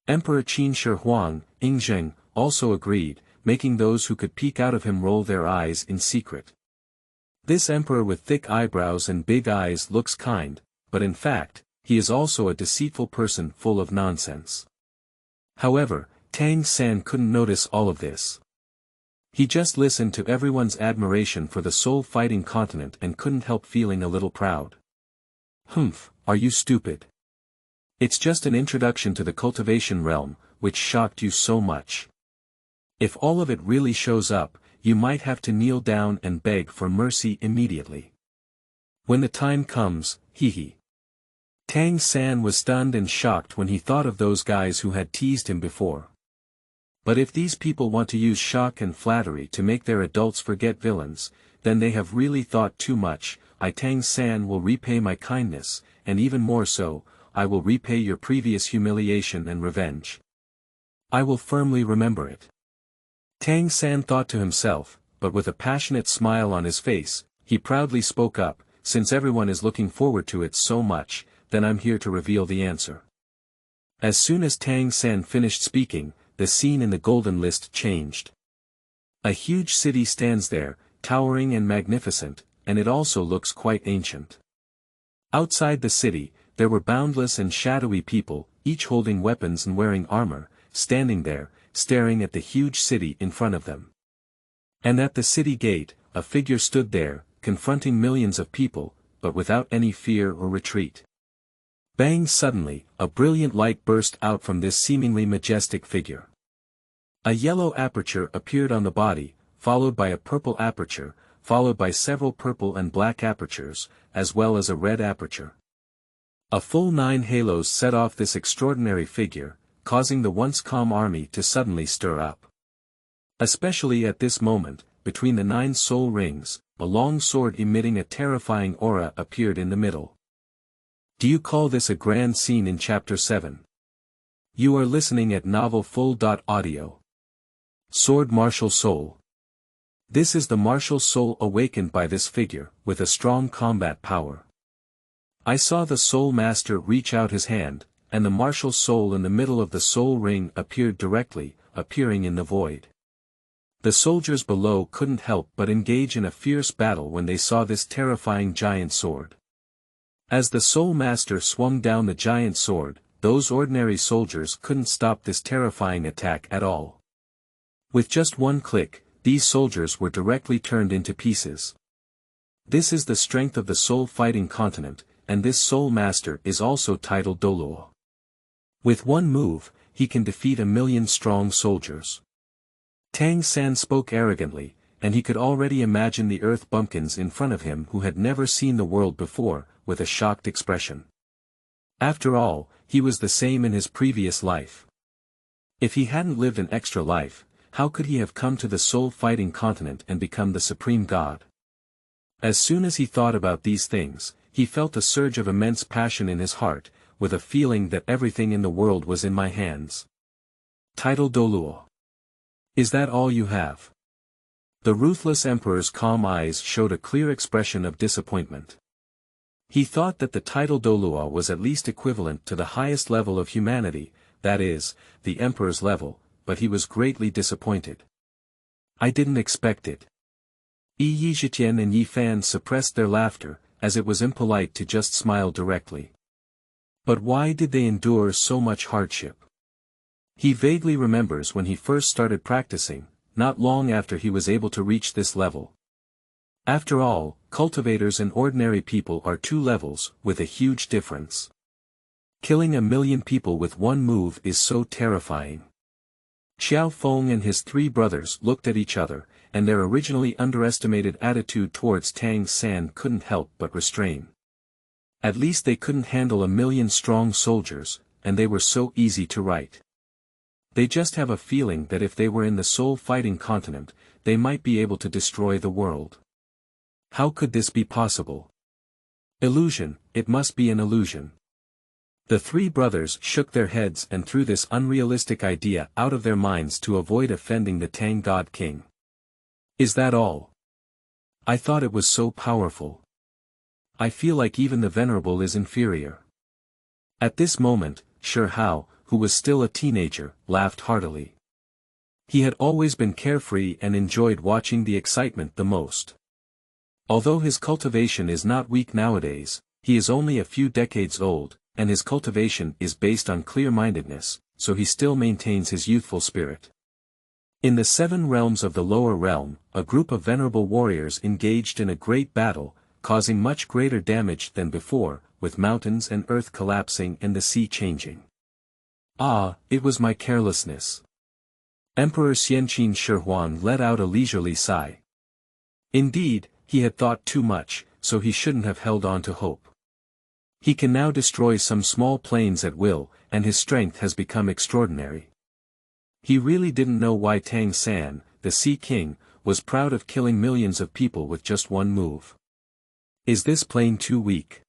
A: Emperor Qin Shi Huang, Yingzheng, also agreed, making those who could peek out of him roll their eyes in secret. This emperor with thick eyebrows and big eyes looks kind, but in fact, he is also a deceitful person full of nonsense. However, Tang San couldn't notice all of this. He just listened to everyone's admiration for the soul-fighting continent and couldn't help feeling a little proud. Humph, are you stupid? It's just an introduction to the cultivation realm, which shocked you so much. If all of it really shows up, you might have to kneel down and beg for mercy immediately. When the time comes, hee. Tang San was stunned and shocked when he thought of those guys who had teased him before. But if these people want to use shock and flattery to make their adults forget villains, then they have really thought too much. Tang San will repay my kindness, and even more so, I will repay your previous humiliation and revenge. I will firmly remember it. Tang San thought to himself, but with a passionate smile on his face, he proudly spoke up, since everyone is looking forward to it so much, then I'm here to reveal the answer. As soon as Tang San finished speaking, the scene in the golden list changed. A huge city stands there, towering and magnificent, and it also looks quite ancient. Outside the city, there were boundless and shadowy people, each holding weapons and wearing armor, standing there, staring at the huge city in front of them. And at the city gate, a figure stood there, confronting millions of people, but without any fear or retreat. Bang! Suddenly, a brilliant light burst out from this seemingly majestic figure. A yellow aperture appeared on the body, followed by a purple aperture, followed by several purple and black apertures, as well as a red aperture. A full 9 halos set off this extraordinary figure, causing the once calm army to suddenly stir up. Especially at this moment, between the 9 soul rings, a long sword emitting a terrifying aura appeared in the middle. Do you call this a grand scene in Chapter 7? You are listening at Novel Full.audio. Sword Martial Soul. This is the martial soul awakened by this figure, with a strong combat power. I saw the soul master reach out his hand, and the martial soul in the middle of the soul ring appeared directly, appearing in the void. The soldiers below couldn't help but engage in a fierce battle when they saw this terrifying giant sword. As the soul master swung down the giant sword, those ordinary soldiers couldn't stop this terrifying attack at all. With just one click, these soldiers were directly turned into pieces. This is the strength of the soul fighting continent, and this soul master is also titled Douluo. With one move, he can defeat 1,000,000 strong soldiers. Tang San spoke arrogantly, and he could already imagine the earth bumpkins in front of him who had never seen the world before, with a shocked expression. After all, he was the same in his previous life. If he hadn't lived an extra life, how could he have come to the soul-fighting continent and become the supreme god? As soon as he thought about these things, he felt a surge of immense passion in his heart, with a feeling that everything in the world was in my hands. Title Douluo. Is that all you have? The ruthless emperor's calm eyes showed a clear expression of disappointment. He thought that the title Douluo was at least equivalent to the highest level of humanity, that is, the emperor's level, but he was greatly disappointed. I didn't expect it. Yi Zhitian and Yi Fan suppressed their laughter, as it was impolite to just smile directly. But why did they endure so much hardship? He vaguely remembers when he first started practicing, not long after he was able to reach this level. After all, cultivators and ordinary people are 2 levels, with a huge difference. Killing 1,000,000 people with one move is so terrifying. Xiao Feng and his 3 brothers looked at each other, and their originally underestimated attitude towards Tang San couldn't help but restrain. At least they couldn't handle 1,000,000 strong soldiers, and they were so easy to write. They just have a feeling that if they were in the soul-fighting continent, they might be able to destroy the world. How could this be possible? Illusion, it must be an illusion. The 3 brothers shook their heads and threw this unrealistic idea out of their minds to avoid offending the Tang God King. Is that all? I thought it was so powerful. I feel like even the Venerable is inferior. At this moment, Shi Hao, who was still a teenager, laughed heartily. He had always been carefree and enjoyed watching the excitement the most. Although his cultivation is not weak nowadays, he is only a few decades old, and his cultivation is based on clear-mindedness, so he still maintains his youthful spirit. In the 7 realms of the lower realm, a group of venerable warriors engaged in a great battle, causing much greater damage than before, with mountains and earth collapsing and the sea changing. Ah, it was my carelessness. Emperor Xianqin Shihuan let out a leisurely sigh. Indeed, he had thought too much, so he shouldn't have held on to hope. He can now destroy some small planes at will, and his strength has become extraordinary. He really didn't know why Tang San, the Sea King, was proud of killing millions of people with just one move. Is this plane too weak?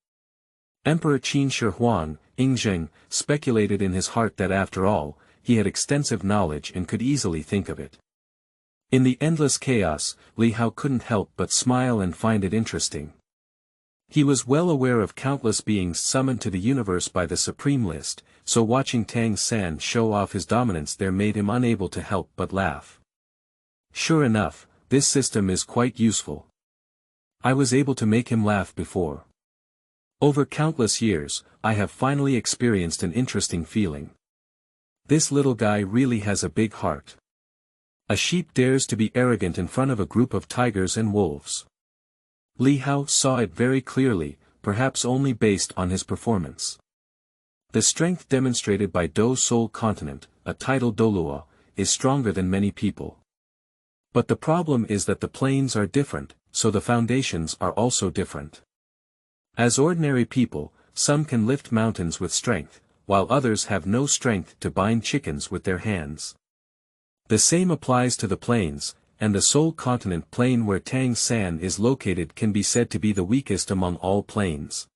A: Emperor Qin Shi Huang, Yingzheng, speculated in his heart that after all, he had extensive knowledge and could easily think of it. In the endless chaos, Li Hao couldn't help but smile and find it interesting. He was well aware of countless beings summoned to the universe by the Supreme List, so watching Tang San show off his dominance there made him unable to help but laugh. Sure enough, this system is quite useful. I was able to make him laugh before. Over countless years, I have finally experienced an interesting feeling. This little guy really has a big heart. A sheep dares to be arrogant in front of a group of tigers and wolves. Li Hao saw it very clearly, perhaps only based on his performance. The strength demonstrated by Do Soul Continent, a title Douluo, is stronger than many people. But the problem is that the planes are different, so the foundations are also different. As ordinary people, some can lift mountains with strength, while others have no strength to bind chickens with their hands. The same applies to the planes, and the Soul Continent plane where Tang San is located can be said to be the weakest among all planes.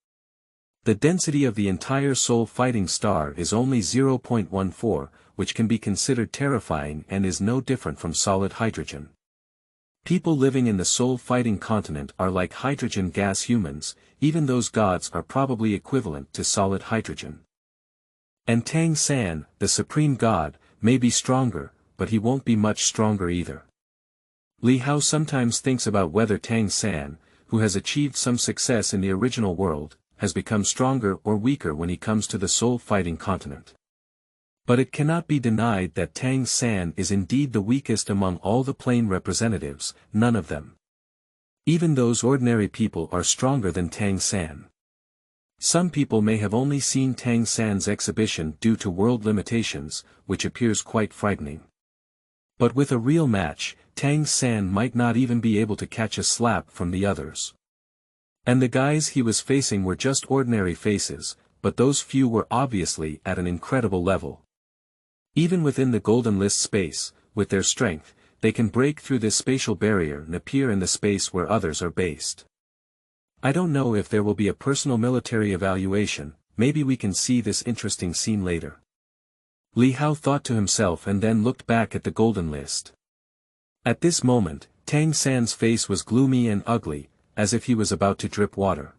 A: The density of the entire Soul Fighting Star is only 0.14, which can be considered terrifying and is no different from solid hydrogen. People living in the Soul Fighting Continent are like hydrogen gas humans, even those gods are probably equivalent to solid hydrogen. And Tang San, the Supreme God, may be stronger, but he won't be much stronger either. Li Hao sometimes thinks about whether Tang San, who has achieved some success in the original world, has become stronger or weaker when he comes to the Soul Fighting Continent. But it cannot be denied that Tang San is indeed the weakest among all the plane representatives, none of them. Even those ordinary people are stronger than Tang San. Some people may have only seen Tang San's exhibition due to world limitations, which appears quite frightening. But with a real match, Tang San might not even be able to catch a slap from the others. And the guys he was facing were just ordinary faces, but those few were obviously at an incredible level. Even within the Golden List space, with their strength, they can break through this spatial barrier and appear in the space where others are based. I don't know if there will be a personal military evaluation, maybe we can see this interesting scene later. Li Hao thought to himself and then looked back at the Golden List. At this moment, Tang San's face was gloomy and ugly, as if he was about to drip water.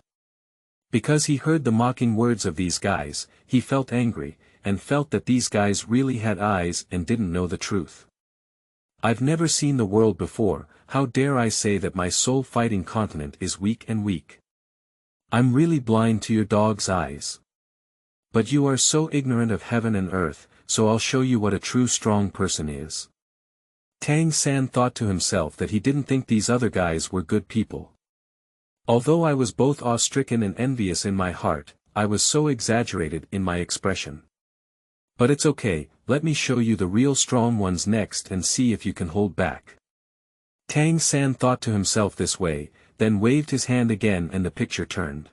A: Because he heard the mocking words of these guys, he felt angry, and felt that these guys really had eyes and didn't know the truth. I've never seen the world before, how dare I say that my Soul Fighting Continent is weak and weak. I'm really blind to your dog's eyes. But you are so ignorant of heaven and earth, so I'll show you what a true strong person is. Tang San thought to himself that he didn't think these other guys were good people. Although I was both awe-stricken and envious in my heart, I was so exaggerated in my expression. But it's okay, let me show you the real strong ones next and see if you can hold back. Tang San thought to himself this way, then waved his hand again and the picture turned.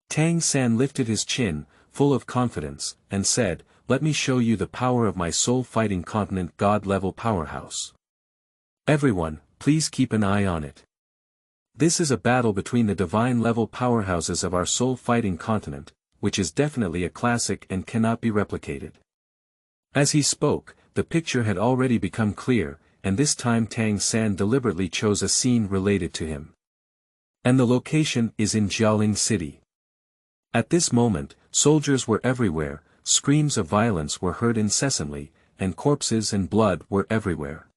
A: Tang San lifted his chin, full of confidence, and said, "Let me show you the power of my Soul Fighting Continent God-level powerhouse. Everyone, please keep an eye on it. This is a battle between the divine-level powerhouses of our Soul Fighting Continent, which is definitely a classic and cannot be replicated." As he spoke, the picture had already become clear, and this time Tang San deliberately chose a scene related to him. And the location is in Jialing City. At this moment, soldiers were everywhere, screams of violence were heard incessantly, and corpses and blood were everywhere.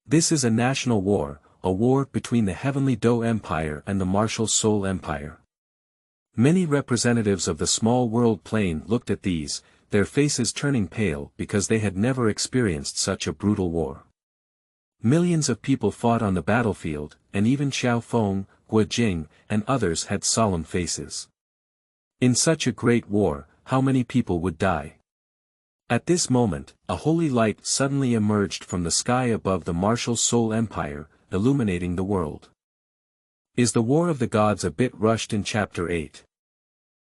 A: This is a national war, a war between the Heavenly Dao Empire and the Martial Soul Empire. Many representatives of the small world plane looked at these, their faces turning pale because they had never experienced such a brutal war. Millions of people fought on the battlefield, and even Xiao Feng, Guo Jing, and others had solemn faces. In such a great war, how many people would die? At this moment, a holy light suddenly emerged from the sky above the Martial Soul Empire, illuminating the world. Is the War of the Gods a bit rushed in Chapter 8?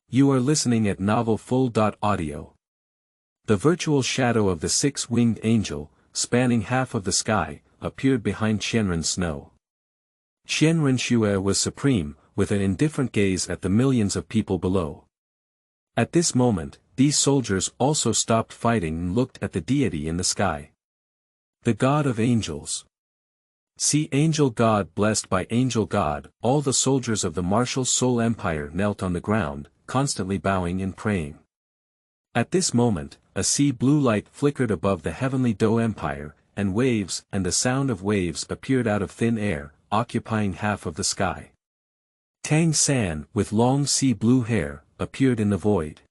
A: You are listening at Novel Full.audio. The virtual shadow of the six-winged angel, spanning half of the sky, appeared behind Qianren Snow. Qianren Xue was supreme, with an indifferent gaze at the millions of people below. At this moment, these soldiers also stopped fighting and looked at the deity in the sky. The God of Angels. See Angel God blessed by Angel God, all the soldiers of the martial soul empire knelt on the ground, constantly bowing and praying. At this moment, a sea blue light flickered above the Heavenly Dao Empire, and waves and the sound of waves appeared out of thin air, occupying half of the sky. Tang San, with long sea blue hair, appeared in the void.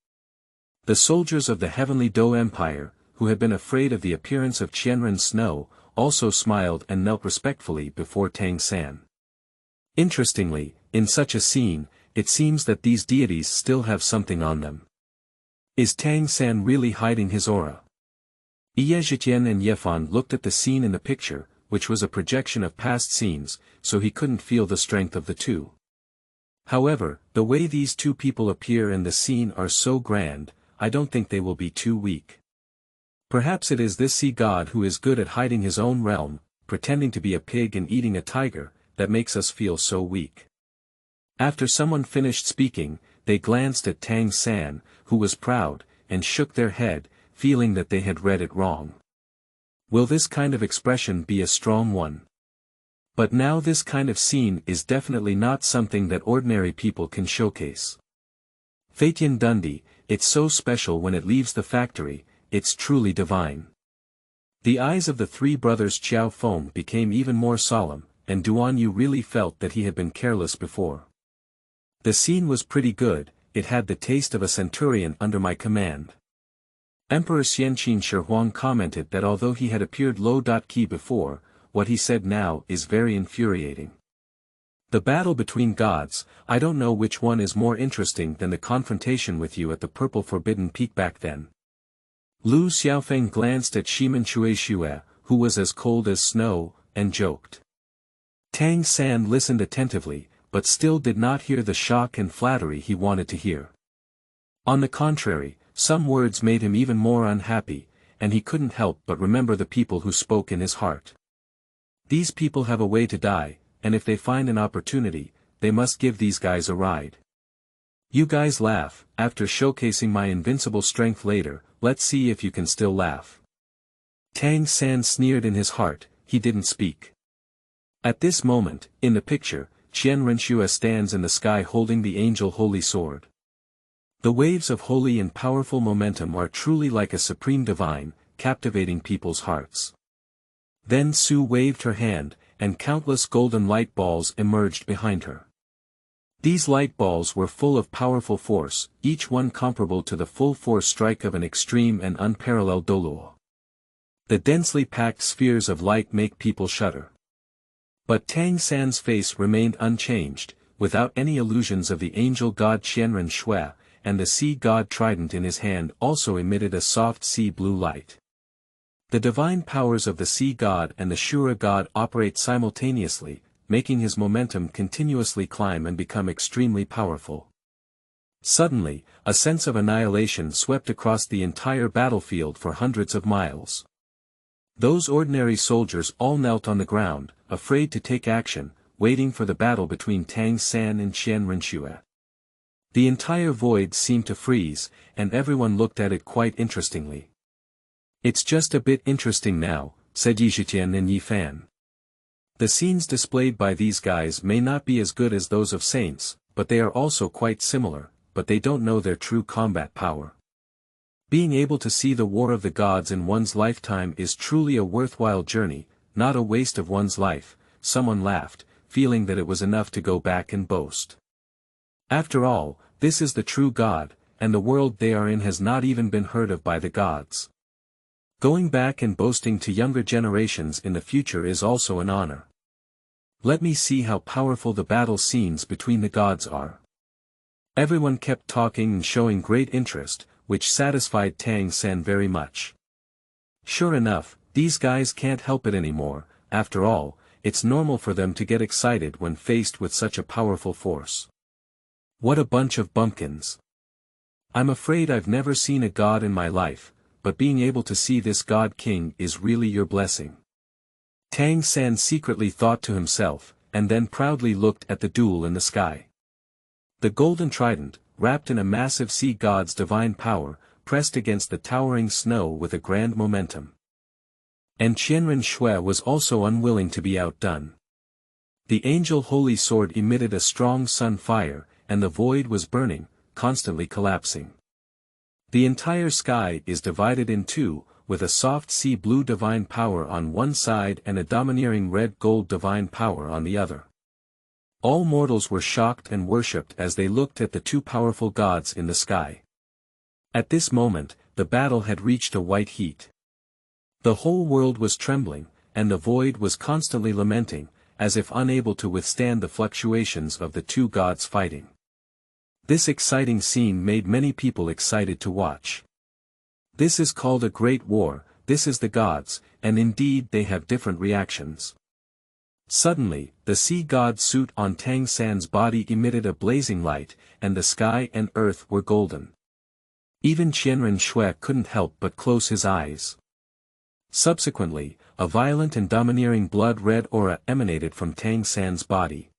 A: The soldiers of the Heavenly Dao Empire, who had been afraid of the appearance of Qianren Snow, also smiled and knelt respectfully before Tang San. Interestingly, in such a scene, it seems that these deities still have something on them. Is Tang San really hiding his aura? Ye Zhiqian and Yefan looked at the scene in the picture, which was a projection of past scenes, so he couldn't feel the strength of the two. However, the way these two people appear in the scene are so grand, I don't think they will be too weak. Perhaps it is this sea god who is good at hiding his own realm, pretending to be a pig and eating a tiger, that makes us feel so weak. After someone finished speaking, they glanced at Tang San, who was proud, and shook their head, feeling that they had read it wrong. Will this kind of expression be a strong one? But now this kind of scene is definitely not something that ordinary people can showcase. Feitian Dundee, it's so special when it leaves the factory, it's truly divine. The eyes of the three brothers Qiao Feng became even more solemn, and Duan Yu really felt that he had been careless before. The scene was pretty good, it had the taste of a centurion under my command. Emperor Xianqin Shihuang commented that although he had appeared low-key before, what he said now is very infuriating. The battle between gods, I don't know which one is more interesting than the confrontation with you at the Purple Forbidden Peak back then. Lu Xiaofeng glanced at Shimen Shueishue, who was as cold as snow, and joked. Tang San listened attentively, but still did not hear the shock and flattery he wanted to hear. On the contrary, some words made him even more unhappy, and he couldn't help but remember the people who spoke in his heart. These people have a way to die, and if they find an opportunity, they must give these guys a ride. You guys laugh, after showcasing my invincible strength later, let's see if you can still laugh. Tang San sneered in his heart, he didn't speak. At this moment, in the picture, Qian Renshue stands in the sky holding the angel holy sword. The waves of holy and powerful momentum are truly like a supreme divine, captivating people's hearts. Then Su waved her hand, and countless golden light balls emerged behind her. These light balls were full of powerful force, each one comparable to the full force strike of an extreme and unparalleled Douluo. The densely packed spheres of light make people shudder. But Tang San's face remained unchanged, without any illusions of the angel god Qianren Shui, and the sea god trident in his hand also emitted a soft sea blue light. The divine powers of the sea god and the Shura god operate simultaneously, making his momentum continuously climb and become extremely powerful. Suddenly, a sense of annihilation swept across the entire battlefield for hundreds of miles. Those ordinary soldiers all knelt on the ground, afraid to take action, waiting for the battle between Tang San and Qian Renshue. The entire void seemed to freeze, and everyone looked at it quite interestingly. It's just a bit interesting now, said Yi Zhiqian and Yi Fan. The scenes displayed by these guys may not be as good as those of saints, but they are also quite similar, but they don't know their true combat power. Being able to see the war of the gods in one's lifetime is truly a worthwhile journey, not a waste of one's life, someone laughed, feeling that it was enough to go back and boast. After all, this is the true God, and the world they are in has not even been heard of by the gods. Going back and boasting to younger generations in the future is also an honor. Let me see how powerful the battle scenes between the gods are. Everyone kept talking and showing great interest, which satisfied Tang San very much. Sure enough, these guys can't help it anymore, after all, it's normal for them to get excited when faced with such a powerful force. What a bunch of bumpkins. I'm afraid I've never seen a god in my life, but being able to see this god king is really your blessing. Tang San secretly thought to himself, and then proudly looked at the duel in the sky. The golden trident, wrapped in a massive sea god's divine power, pressed against the towering snow with a grand momentum. And Qianren Shui was also unwilling to be outdone. The angel holy sword emitted a strong sun fire, and the void was burning, constantly collapsing. The entire sky is divided in two, with a soft sea blue divine power on one side and a domineering red gold divine power on the other. All mortals were shocked and worshipped as they looked at the two powerful gods in the sky. At this moment, the battle had reached a white heat. The whole world was trembling, and the void was constantly lamenting, as if unable to withstand the fluctuations of the two gods fighting. This exciting scene made many people excited to watch. This is called a great war, this is the gods, and indeed they have different reactions. Suddenly, the sea god's suit on Tang San's body emitted a blazing light, and the sky and earth were golden. Even Qianren Shui couldn't help but close his eyes. Subsequently, a violent and domineering blood-red aura emanated from Tang San's body.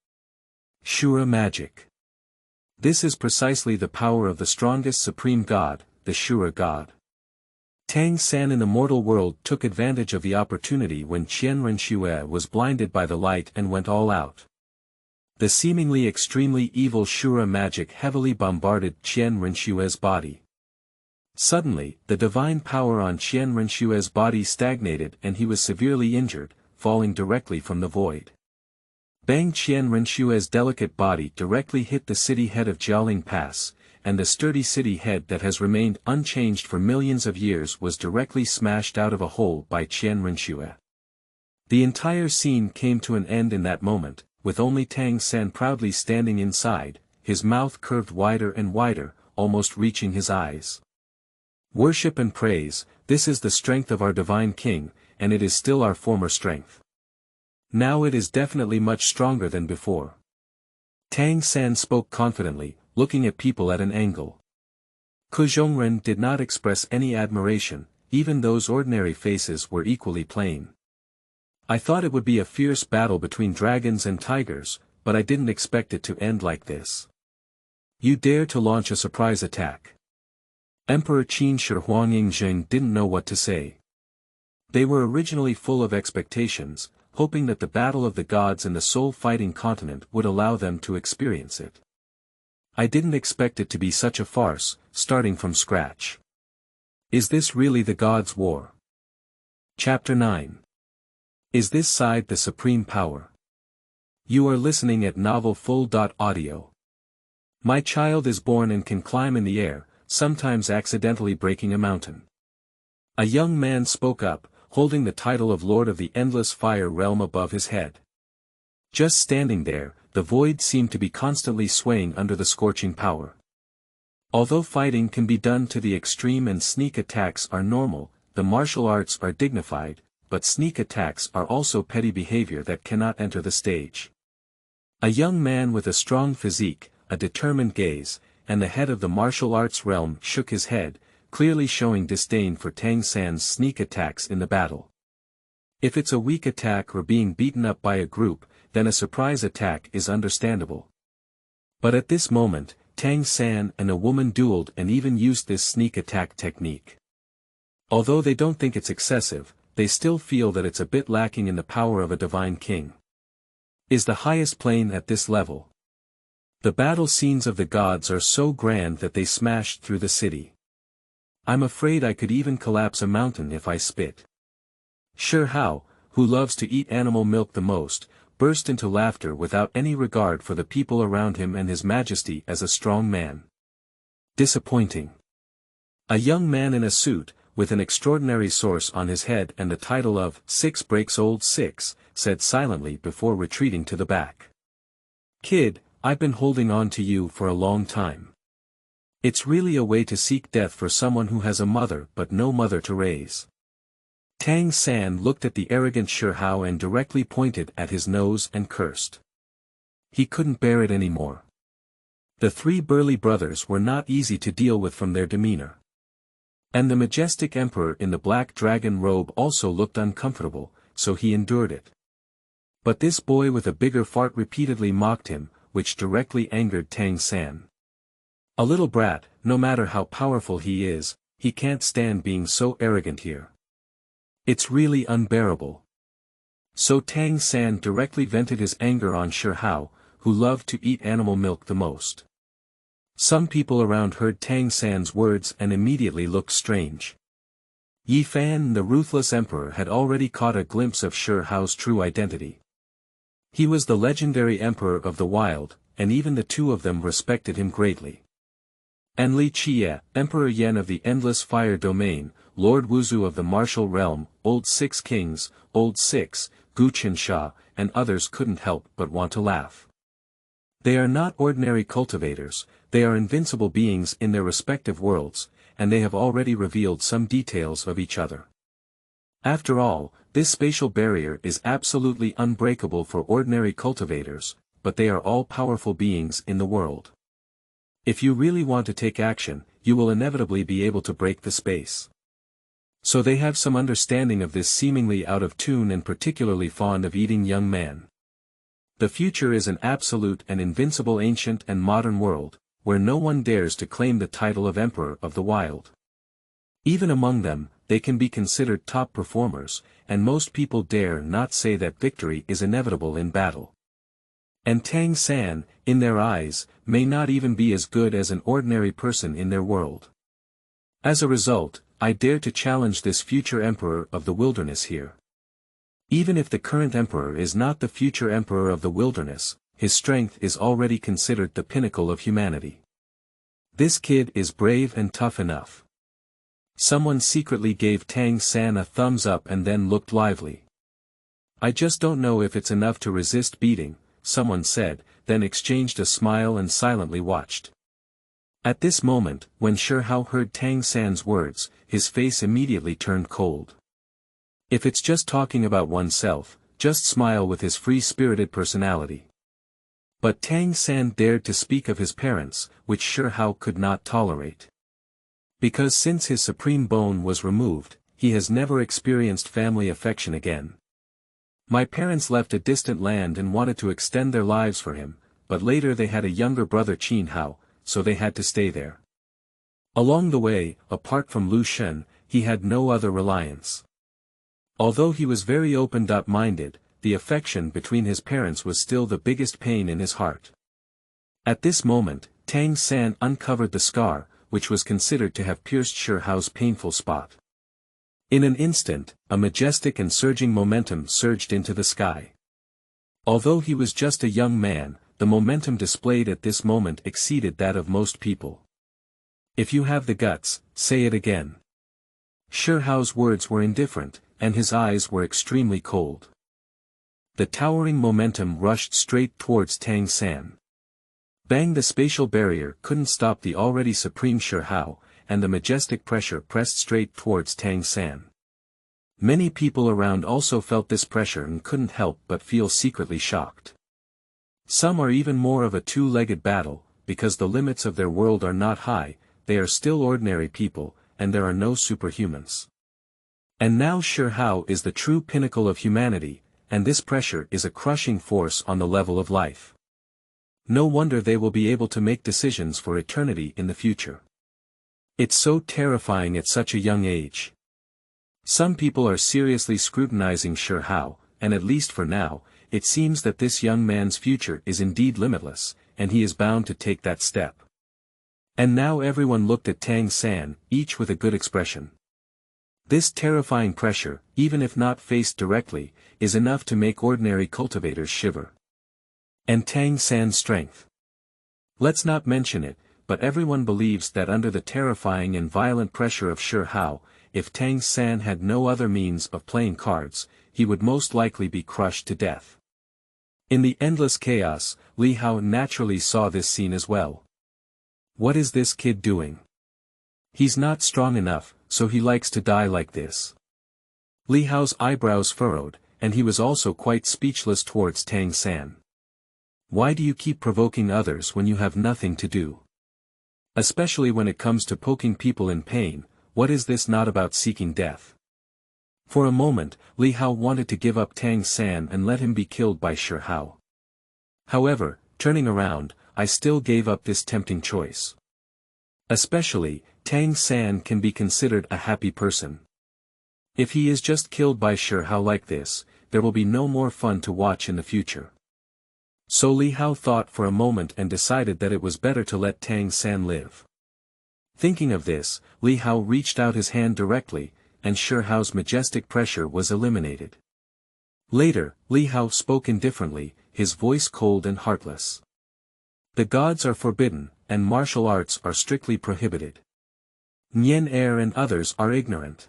A: Shura magic. This is precisely the power of the strongest supreme god, the Shura god. Tang San in the mortal world took advantage of the opportunity when Qianren Shui was blinded by the light and went all out. The seemingly extremely evil Shura magic heavily bombarded Qianren Shui's body. Suddenly, the divine power on Qianren Shui's body stagnated and he was severely injured, falling directly from the void. Bang! Qianren Shui's delicate body directly hit the city head of Jiaoling Pass, and the sturdy city head that has remained unchanged for millions of years was directly smashed out of a hole by Qianren Shui. The entire scene came to an end in that moment, with only Tang San proudly standing inside, his mouth curved wider and wider, almost reaching his eyes. Worship and praise, this is the strength of our divine king, and it is still our former strength. Now it is definitely much stronger than before. Tang San spoke confidently, looking at people at an angle. Ke Zhongren did not express any admiration, even those ordinary faces were equally plain. I thought it would be a fierce battle between dragons and tigers, but I didn't expect it to end like this. You dare to launch a surprise attack. Emperor Qin Shi Huangying didn't know what to say. They were originally full of expectations, hoping that the battle of the gods in the soul-fighting continent would allow them to experience it. I didn't expect it to be such a farce, starting from scratch. Is this really the gods' war? Chapter 9. Is this side the supreme power? You are listening at novelfull.audio. My child is born and can climb in the air, sometimes accidentally breaking a mountain. A young man spoke up, holding the title of Lord of the Endless Fire Realm above his head. Just standing there, the void seemed to be constantly swaying under the scorching power. Although fighting can be done to the extreme and sneak attacks are normal, the martial arts are dignified, but sneak attacks are also petty behavior that cannot enter the stage. A young man with a strong physique, a determined gaze, and the head of the martial arts realm shook his head, clearly showing disdain for Tang San's sneak attacks in the battle. If it's a weak attack or being beaten up by a group, then a surprise attack is understandable. But at this moment, Tang San and a woman dueled and even used this sneak attack technique. Although they don't think it's excessive, they still feel that it's a bit lacking in the power of a divine king. Is the highest plane at this level? The battle scenes of the gods are so grand that they smashed through the city. I'm afraid I could even collapse a mountain if I spit. Shi Hao, who loves to eat animal milk the most, burst into laughter without any regard for the people around him and his majesty as a strong man. Disappointing. A young man in a suit, with an extraordinary source on his head and the title of 6 breaks old 6, said silently before retreating to the back. Kid, I've been holding on to you for a long time. It's really a way to seek death for someone who has a mother but no mother to raise. Tang San looked at the arrogant Shi Hao and directly pointed at his nose and cursed. He couldn't bear it anymore. The 3 burly brothers were not easy to deal with from their demeanor. And the majestic emperor in the black dragon robe also looked uncomfortable, so he endured it. But this boy with a bigger fart repeatedly mocked him, which directly angered Tang San. A little brat, no matter how powerful he is, he can't stand being so arrogant here. It's really unbearable. So Tang San directly vented his anger on Shi Hao, who loved to eat animal milk the most. Some people around heard Tang San's words and immediately looked strange. Yi Fan, the ruthless emperor, had already caught a glimpse of Shi Hao's true identity. He was the legendary emperor of the wild, and even the two of them respected him greatly. And Li Qie, Emperor Yan of the Endless Fire Domain, Lord Wuzu of the Martial Realm, Old Six Kings, Old Six, Gu Qinsha, and others couldn't help but want to laugh. They are not ordinary cultivators, they are invincible beings in their respective worlds, and they have already revealed some details of each other. After all, this spatial barrier is absolutely unbreakable for ordinary cultivators, but they are all powerful beings in the world. If you really want to take action, you will inevitably be able to break the space. So they have some understanding of this seemingly out of tune and particularly fond of eating young man. The future is an absolute and invincible ancient and modern world, where no one dares to claim the title of Emperor of the Wild. Even among them, they can be considered top performers, and most people dare not say that victory is inevitable in battle. And Tang San, in their eyes, may not even be as good as an ordinary person in their world. As a result, I dare to challenge this future Emperor of the Wilderness here. Even if the current Emperor is not the future Emperor of the Wilderness, his strength is already considered the pinnacle of humanity. This kid is brave and tough enough. Someone secretly gave Tang San a thumbs up and then looked lively. I just don't know if it's enough to resist beating, someone said, then exchanged a smile and silently watched. At this moment, when Shi Hao heard Tang San's words, his face immediately turned cold. If it's just talking about oneself, just smile with his free-spirited personality. But Tang San dared to speak of his parents, which Shi Hao could not tolerate. Because since his supreme bone was removed, he has never experienced family affection again. My parents left a distant land and wanted to extend their lives for him, but later they had a younger brother Qin Hao, so they had to stay there. Along the way, apart from Lu Shen, he had no other reliance. Although he was very open-minded, the affection between his parents was still the biggest pain in his heart. At this moment, Tang San uncovered the scar, which was considered to have pierced Shi Hao's painful spot. In an instant, a majestic and surging momentum surged into the sky. Although he was just a young man, the momentum displayed at this moment exceeded that of most people. If you have the guts, say it again. Shi Hao's words were indifferent, and his eyes were extremely cold. The towering momentum rushed straight towards Tang San. Bang! The spatial barrier couldn't stop the already supreme Shi Hao, and the majestic pressure pressed straight towards Tang San. Many people around also felt this pressure and couldn't help but feel secretly shocked. Some are even more of a two-legged battle, because the limits of their world are not high, they are still ordinary people, and there are no superhumans. And now Shi Hao is the true pinnacle of humanity, and this pressure is a crushing force on the level of life. No wonder they will be able to make decisions for eternity in the future. It's so terrifying at such a young age. Some people are seriously scrutinizing Shi Hao, and at least for now, it seems that this young man's future is indeed limitless, and he is bound to take that step. And now everyone looked at Tang San, each with a good expression. This terrifying pressure, even if not faced directly, is enough to make ordinary cultivators shiver. And Tang San's strength. Let's not mention it, but everyone believes that under the terrifying and violent pressure of Shi Hao, if Tang San had no other means of playing cards, he would most likely be crushed to death. In the endless chaos, Li Hao naturally saw this scene as well. What is this kid doing? He's not strong enough, so he likes to die like this. Li Hao's eyebrows furrowed, and he was also quite speechless towards Tang San. Why do you keep provoking others when you have nothing to do? Especially when it comes to poking people in pain, what is this not about seeking death? For a moment, Li Hao wanted to give up Tang San and let him be killed by Shi Hao. However, turning around, I still gave up this tempting choice. Especially, Tang San can be considered a happy person. If he is just killed by Shi Hao like this, there will be no more fun to watch in the future. So Li Hao thought for a moment and decided that it was better to let Tang San live. Thinking of this, Li Hao reached out his hand directly, and Shi Hao's majestic pressure was eliminated. Later, Li Hao spoke indifferently, his voice cold and heartless. The gods are forbidden, and martial arts are strictly prohibited. Nian Er and others are ignorant.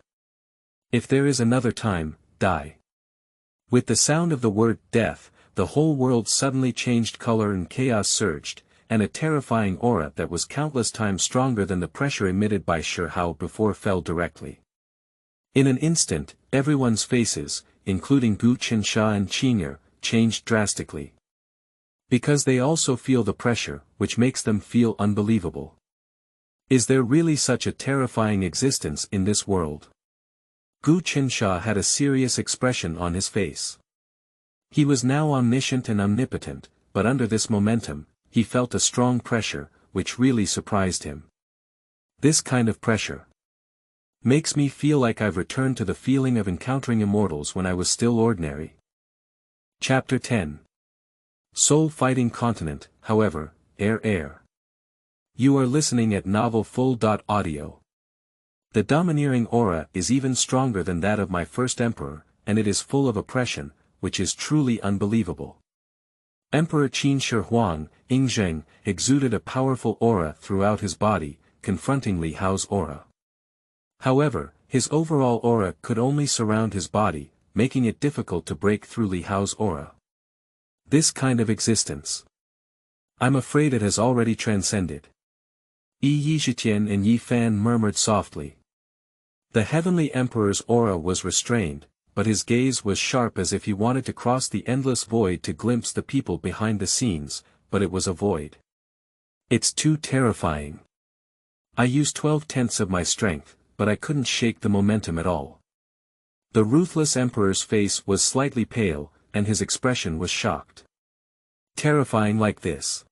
A: If there is another time, die. With the sound of the word death, the whole world suddenly changed color and chaos surged, and a terrifying aura that was countless times stronger than the pressure emitted by Shi Hao before fell directly. In an instant, everyone's faces, including Gu Qinsha and Qing'er, changed drastically. Because they also feel the pressure, which makes them feel unbelievable. Is there really such a terrifying existence in this world? Gu Qinsha had a serious expression on his face. He was now omniscient and omnipotent, but under this momentum, he felt a strong pressure, which really surprised him. This kind of pressure makes me feel like I've returned to the feeling of encountering immortals when I was still ordinary. Chapter 10. Soul Fighting Continent, however, Air. You are listening at novelfull.audio. The domineering aura is even stronger than that of my first emperor, and it is full of oppression, which is truly unbelievable. Emperor Qin Shi Huang, Yingzheng, exuded a powerful aura throughout his body, confronting Li Hao's aura. However, his overall aura could only surround his body, making it difficult to break through Li Hao's aura. This kind of existence, I'm afraid it has already transcended. Yi Yizhitian and Yi Fan murmured softly. The Heavenly Emperor's aura was restrained, but his gaze was sharp as if he wanted to cross the endless void to glimpse the people behind the scenes, but it was a void. It's too terrifying. I used 12/10 of my strength, but I couldn't shake the momentum at all. The ruthless Emperor's face was slightly pale, and his expression was shocked. Terrifying like this.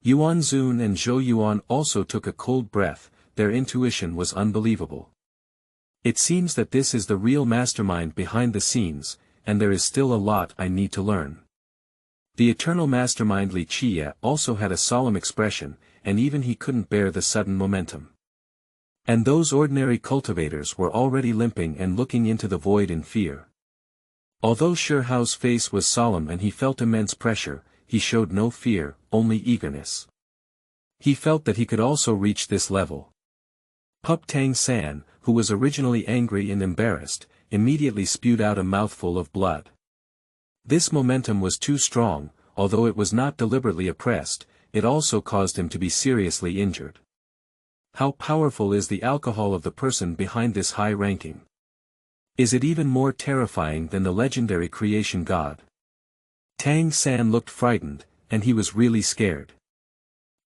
A: Yuan Zun and Zhou Yuan also took a cold breath, their intuition was unbelievable. It seems that this is the real mastermind behind the scenes, and there is still a lot I need to learn. The eternal mastermind Li Qie also had a solemn expression, and even he couldn't bear the sudden momentum. And those ordinary cultivators were already limping and looking into the void in fear. Although Shi Hao's face was solemn and he felt immense pressure, he showed no fear, only eagerness. He felt that he could also reach this level. Pup Tang San, who was originally angry and embarrassed, immediately spewed out a mouthful of blood. This momentum was too strong, although it was not deliberately oppressed, it also caused him to be seriously injured. How powerful is the alcohol of the person behind this high ranking? Is it even more terrifying than the legendary creation god? Tang San looked frightened, and he was really scared.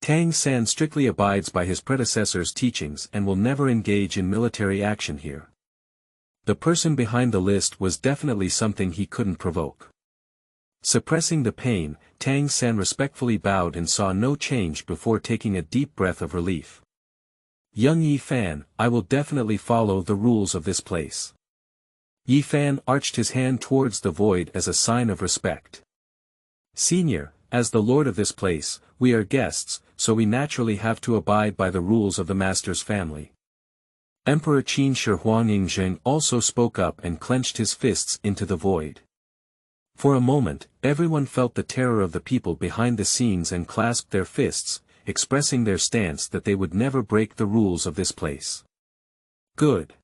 A: Tang San strictly abides by his predecessor's teachings and will never engage in military action here. The person behind the list was definitely something he couldn't provoke. Suppressing the pain, Tang San respectfully bowed and saw no change before taking a deep breath of relief. Young Yi Fan, I will definitely follow the rules of this place. Yi Fan arched his hand towards the void as a sign of respect. Senior, as the lord of this place, we are guests, so we naturally have to abide by the rules of the master's family. Emperor Qin Shi Huang Yingzheng also spoke up and clenched his fists into the void. For a moment, everyone felt the terror of the people behind the scenes and clasped their fists, expressing their stance that they would never break the rules of this place. Good.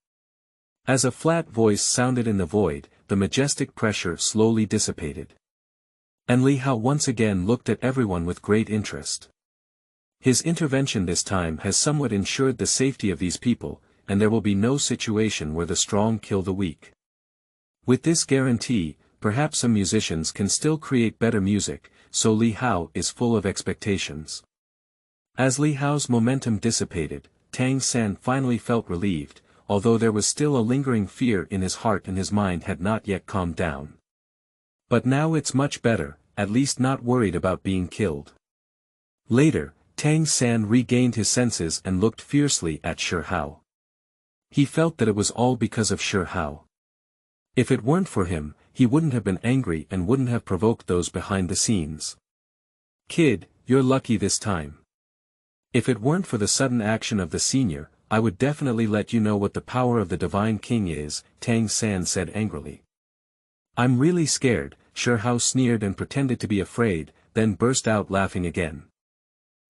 A: As a flat voice sounded in the void, the majestic pressure slowly dissipated. And Li Hao once again looked at everyone with great interest. His intervention this time has somewhat ensured the safety of these people, and there will be no situation where the strong kill the weak. With this guarantee, perhaps some musicians can still create better music, so Li Hao is full of expectations. As Li Hao's momentum dissipated, Tang San finally felt relieved, although there was still a lingering fear in his heart and his mind had not yet calmed down. But now it's much better, at least not worried about being killed. Later, Tang San regained his senses and looked fiercely at Shi Hao. He felt that it was all because of Shi Hao. If it weren't for him, he wouldn't have been angry and wouldn't have provoked those behind the scenes. Kid, you're lucky this time. If it weren't for the sudden action of the senior, I would definitely let you know what the power of the Divine King is, Tang San said angrily. I'm really scared, Shi Hao sneered and pretended to be afraid, then burst out laughing again.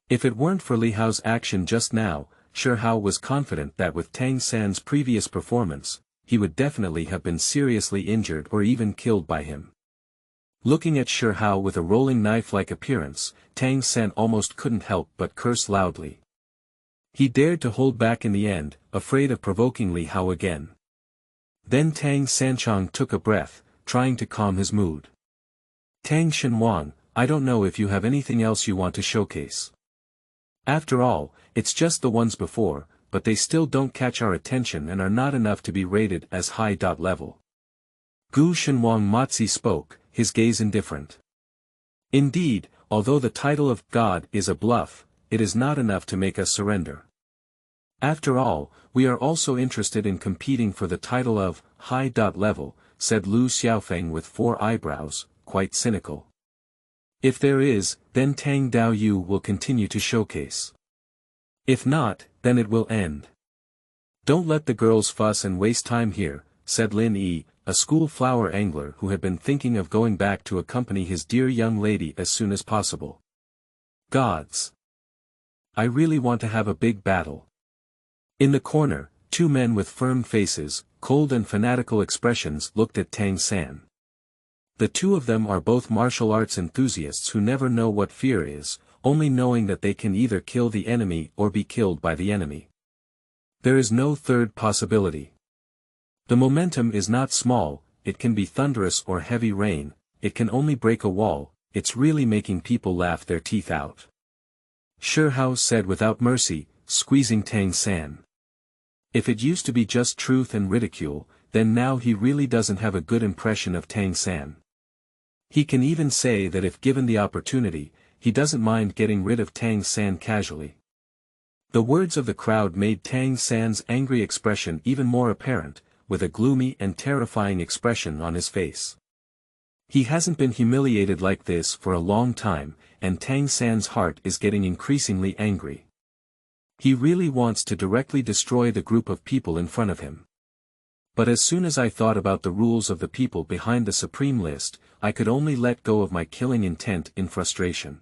A: If it weren't for Li Hao's action just now, Shi Hao was confident that with Tang San's previous performance, he would definitely have been seriously injured or even killed by him. Looking at Shi Hao with a rolling knife-like appearance, Tang San almost couldn't help but curse loudly. He dared to hold back in the end, afraid of provoking Li Hao again. Then Tang Sanchong took a breath, trying to calm his mood. Tang Shenwang, I don't know if you have anything else you want to showcase. After all, it's just the ones before, but they still don't catch our attention and are not enough to be rated as high. Level. Gu Shenwang Motzi spoke, his gaze indifferent. Indeed, although the title of God is a bluff, it is not enough to make us surrender. After all, we are also interested in competing for the title of high. Level, said Lu Xiaofeng with 4 eyebrows, quite cynical. If there is, then Tang Dao Yu will continue to showcase. If not, then it will end. Don't let the girls fuss and waste time here, said Lin Yi, a school flower angler who had been thinking of going back to accompany his dear young lady as soon as possible. Gods! I really want to have a big battle. In the corner, 2 men with firm faces, cold and fanatical expressions looked at Tang San. The 2 of them are both martial arts enthusiasts who never know what fear is, only knowing that they can either kill the enemy or be killed by the enemy. There is no third possibility. The momentum is not small, it can be thunderous or heavy rain, it can only break a wall, it's really making people laugh their teeth out. Shi Hao said without mercy, squeezing Tang San. If it used to be just truth and ridicule, then now he really doesn't have a good impression of Tang San. He can even say that if given the opportunity, he doesn't mind getting rid of Tang San casually. The words of the crowd made Tang San's angry expression even more apparent, with a gloomy and terrifying expression on his face. He hasn't been humiliated like this for a long time, and Tang San's heart is getting increasingly angry. He really wants to directly destroy the group of people in front of him. But as soon as I thought about the rules of the people behind the Supreme List, I could only let go of my killing intent in frustration.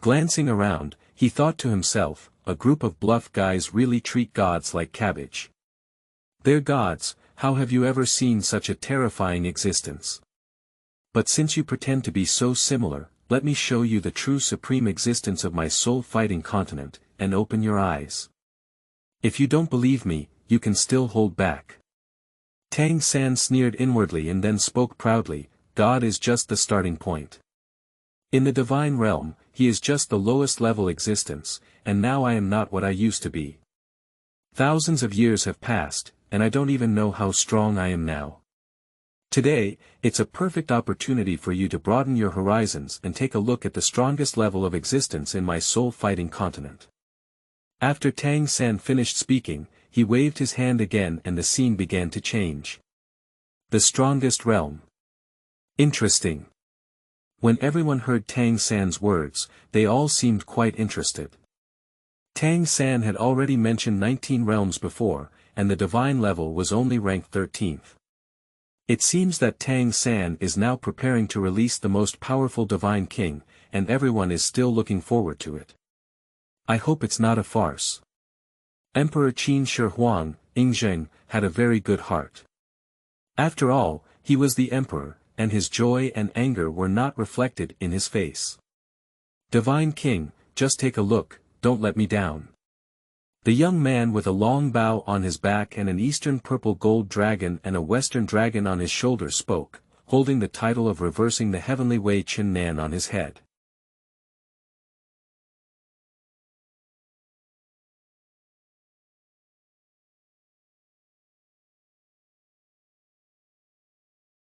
A: Glancing around, he thought to himself, a group of bluff guys really treat gods like cabbage. They're gods, how have you ever seen such a terrifying existence? But since you pretend to be so similar, let me show you the true supreme existence of my soul-fighting continent, and open your eyes. If you don't believe me, you can still hold back. Tang San sneered inwardly and then spoke proudly, God is just the starting point. In the divine realm, he is just the lowest level existence, and now I am not what I used to be. Thousands of years have passed, and I don't even know how strong I am now. Today, it's a perfect opportunity for you to broaden your horizons and take a look at the strongest level of existence in my soul-fighting continent. After Tang San finished speaking, he waved his hand again and the scene began to change. The strongest realm. Interesting. When everyone heard Tang San's words, they all seemed quite interested. Tang San had already mentioned 19 realms before, and the divine level was only ranked 13th. It seems that Tang San is now preparing to release the most powerful divine king, and everyone is still looking forward to it. I hope it's not a farce. Emperor Qin Shi Huang, Yingzheng, had a very good heart. After all, he was the emperor, and his joy and anger were not reflected in his face. Divine King, just take a look, don't let me down. The young man with a long bow on his back and an eastern purple gold dragon and a western dragon on his shoulder spoke, holding the title of reversing the heavenly way Qin Nan on his head.